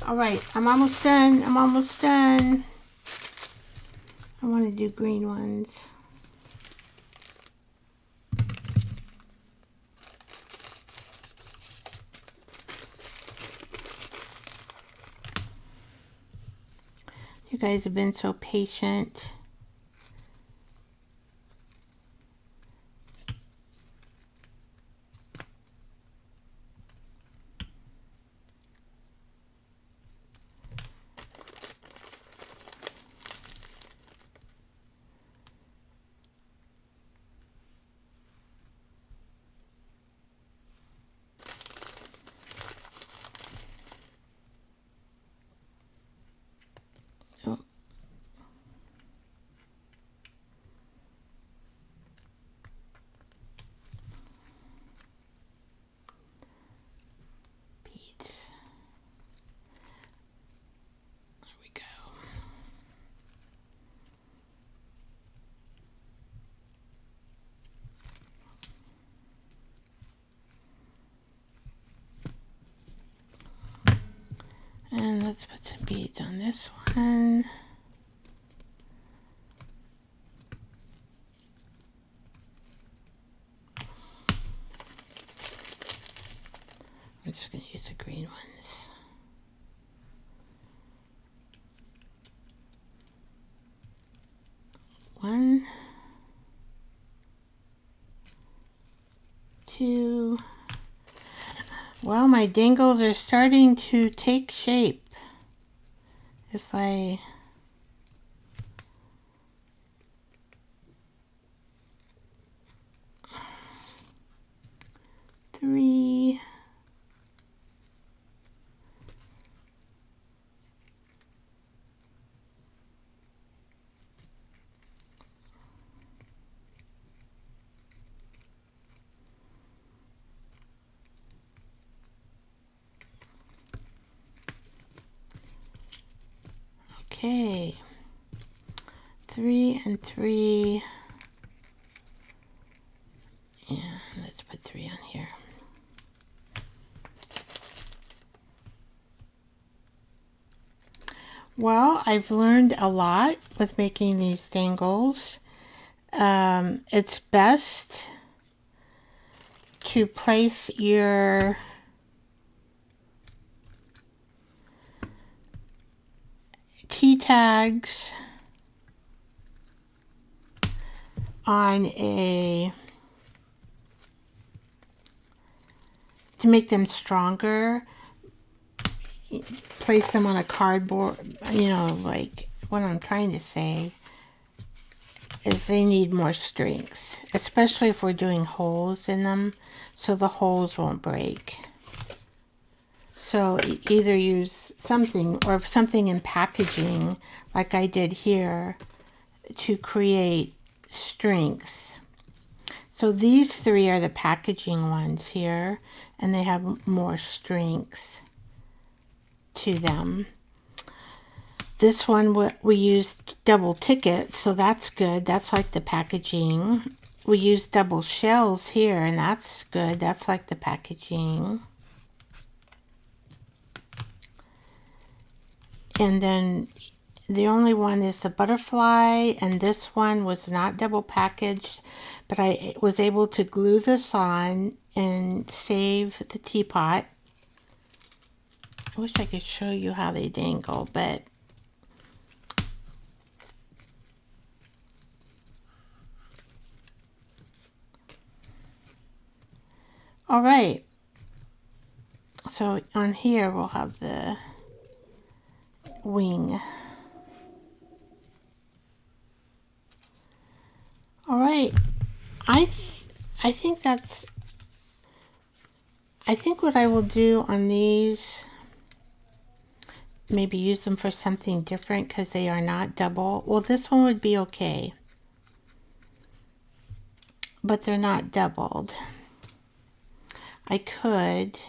Alright, I'm almost done. I'm almost done. I want to do green ones. You guys have been so patient. beads on this one. I'm just going to use the green ones. One, two. Well, my dangles are starting to take shape. If I three, okay, 3 and 3, and let's put 3 on here. Well, I've learned a lot with making these dangles. It's best to place your tea tags on to make them stronger. Place them on a cardboard, like what I'm trying to say is they need more strength, especially if we're doing holes in them, so the holes won't break. So either use something or something in packaging like I did here to create strength. So these 3 are the packaging ones here, and they have more strength to them. This one we used double ticket, so that's good. That's like the packaging. We used double shells here, and that's good. That's like the packaging. And then the only one is the butterfly, and this one was not double packaged, but I was able to glue this on and save the teapot. I wish I could show you how they dangle, but all right. So on here we'll have the wing. All right. I think what I will do on these, maybe use them for something different because they are not double. Well, this one would be okay, but they're not doubled. I could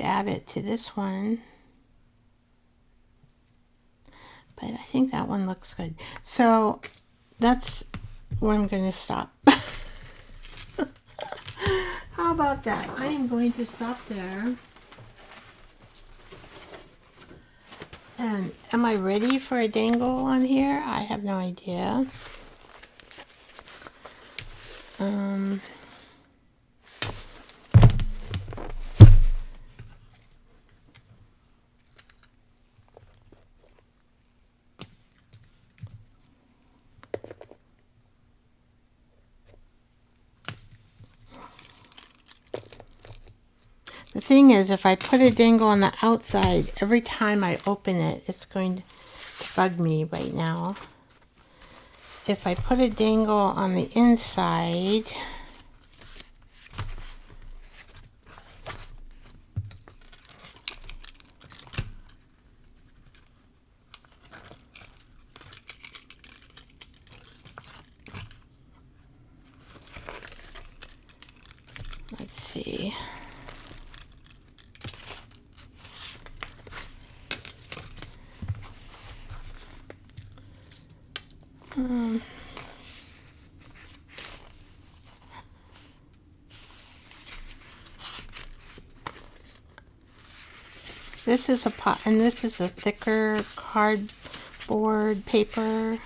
add it to this one, but I think that one looks good. So that's where I'm going to stop. How about that? I am going to stop there. And am I ready for a dangle on here? I have no idea. The thing is, if I put a dangle on the outside, every time I open it, it's going to bug me right now. If I put a dangle on the inside, let's see. This is a pot, and this is a thicker cardboard paper,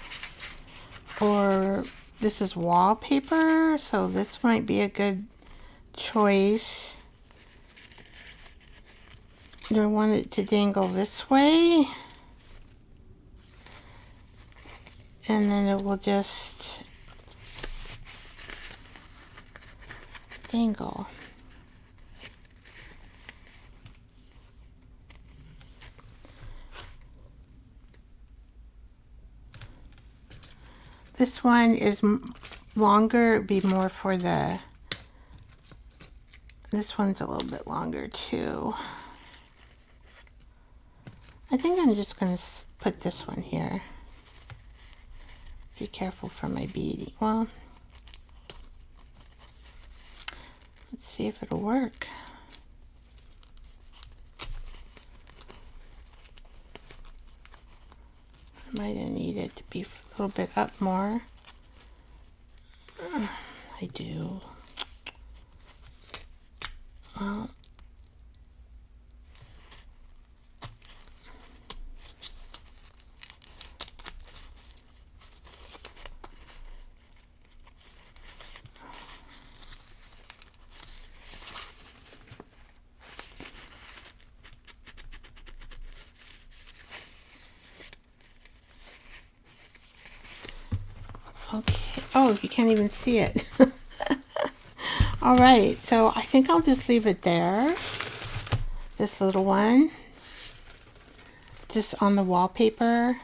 or this is wallpaper, so this might be a good choice. Do I want it to dangle this way? And then it will just dangle. This one is longer, it'd be more for the, this one's a little bit longer too. I think I'm just going to put this one here. Be careful for my beading. Well, let's see if it'll work. I might have needed to be a little bit up more. I do. Well, okay. Oh, you can't even see it. All right, so I think I'll just leave it there. This little one, just on the wallpaper.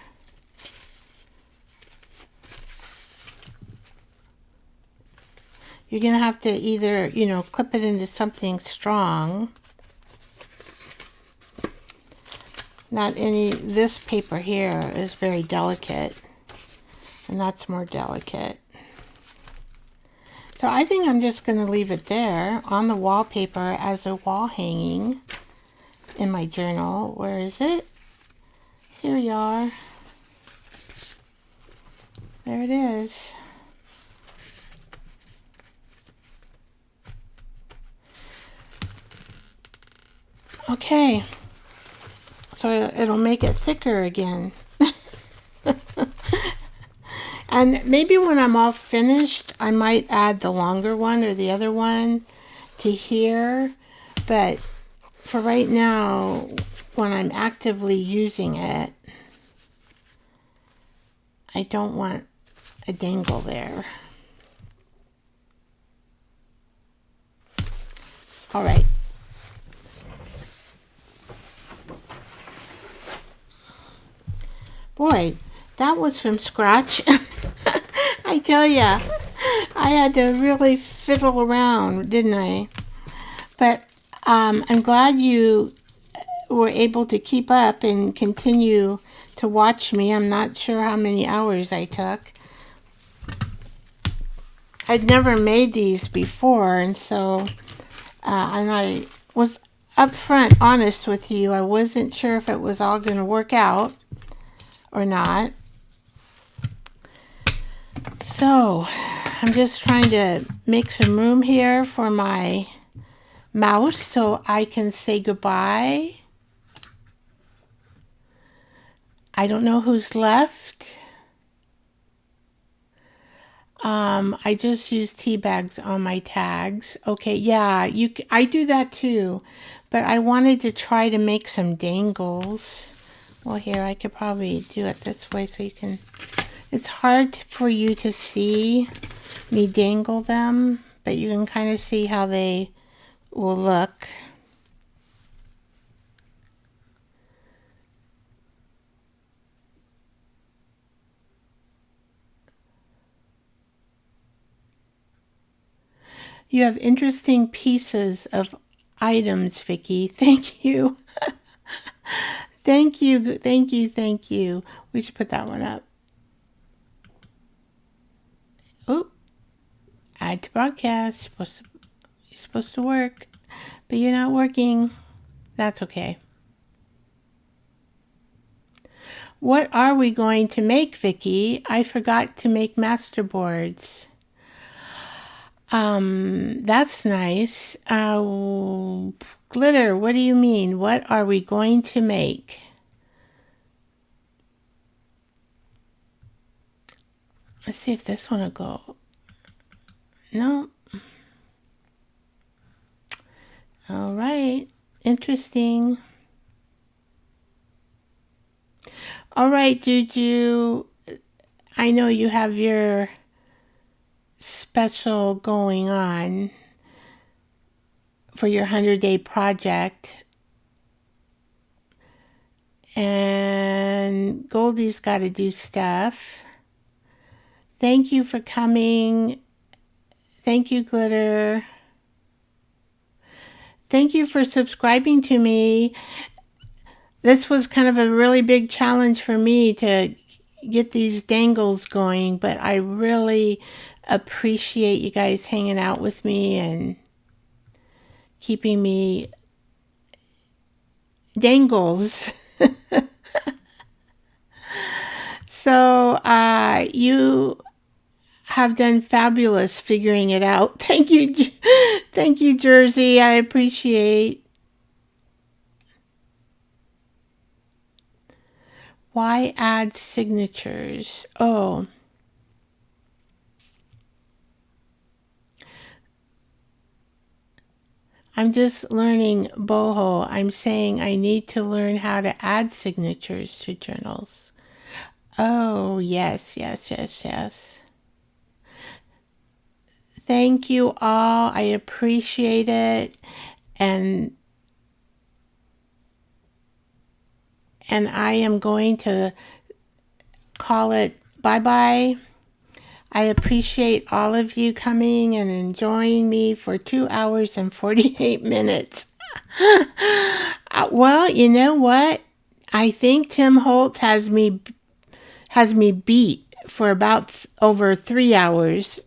You're gonna have to either, you know, clip it into something strong. This paper here is very delicate, and that's more delicate. So I think I'm just going to leave it there on the wallpaper as a wall hanging in my journal. Where is it? Here you are. There it is. Okay. So it'll make it thicker again. And maybe when I'm all finished, I might add the longer one or the other one to here. But for right now, when I'm actively using it, I don't want a dangle there. All right. Boy, that was from scratch. I tell ya, I had to really fiddle around, didn't I? But I'm glad you were able to keep up and continue to watch me. I'm not sure how many hours I took. I'd never made these before, and so and I was upfront honest with you. I wasn't sure if it was all going to work out or not. So I'm just trying to make some room here for my mouse so I can say goodbye. I don't know who's left. I just use tea bags on my tags. Okay, yeah, I do that too, but I wanted to try to make some dangles. Well, here, I could probably do it this way so you can... It's hard for you to see me dangle them, but you can kind of see how they will look. You have interesting pieces of items, Vicki. Thank you. Thank you, thank you, thank you. We should put that one up. Oh, add to broadcast. You're supposed to work, but you're not working. That's okay. What are we going to make, Vicki? I forgot to make masterboards. That's nice. Glitter, what do you mean? What are we going to make? Let's see if this one will go. No. All right. Interesting. All right, Juju. I know you have your special going on for your 100-day project. And Goldie's got to do stuff. Thank you for coming. Thank you, Glitter. Thank you for subscribing to me. This was kind of a really big challenge for me to get these dangles going, but I really appreciate you guys hanging out with me and keeping me dangles. So you have done fabulous figuring it out. Thank you. Thank you, Jersey. I appreciate. Why add signatures? Oh. I'm just learning boho. I'm saying I need to learn how to add signatures to journals. Oh, yes. Thank you all. I appreciate it. And I am going to call it bye-bye. I appreciate all of you coming and enjoying me for 2 hours and 48 minutes. Well, you know what? I think Tim Holtz has me beat for about over 3 hours.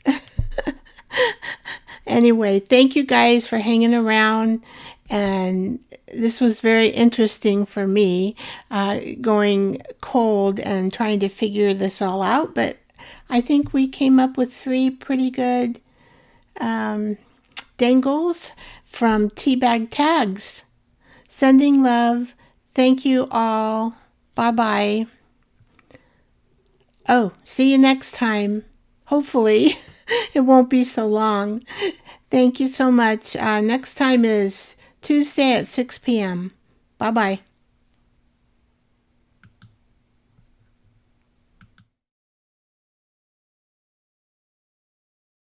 Anyway, thank you guys for hanging around, and this was very interesting for me, going cold and trying to figure this all out, but I think we came up with 3 pretty good dangles from Teabag Tags. Sending love. Thank you all. Bye-bye. Oh, see you next time. Hopefully, it won't be so long. Thank you so much. Next time is Tuesday at 6 p.m. Bye-bye.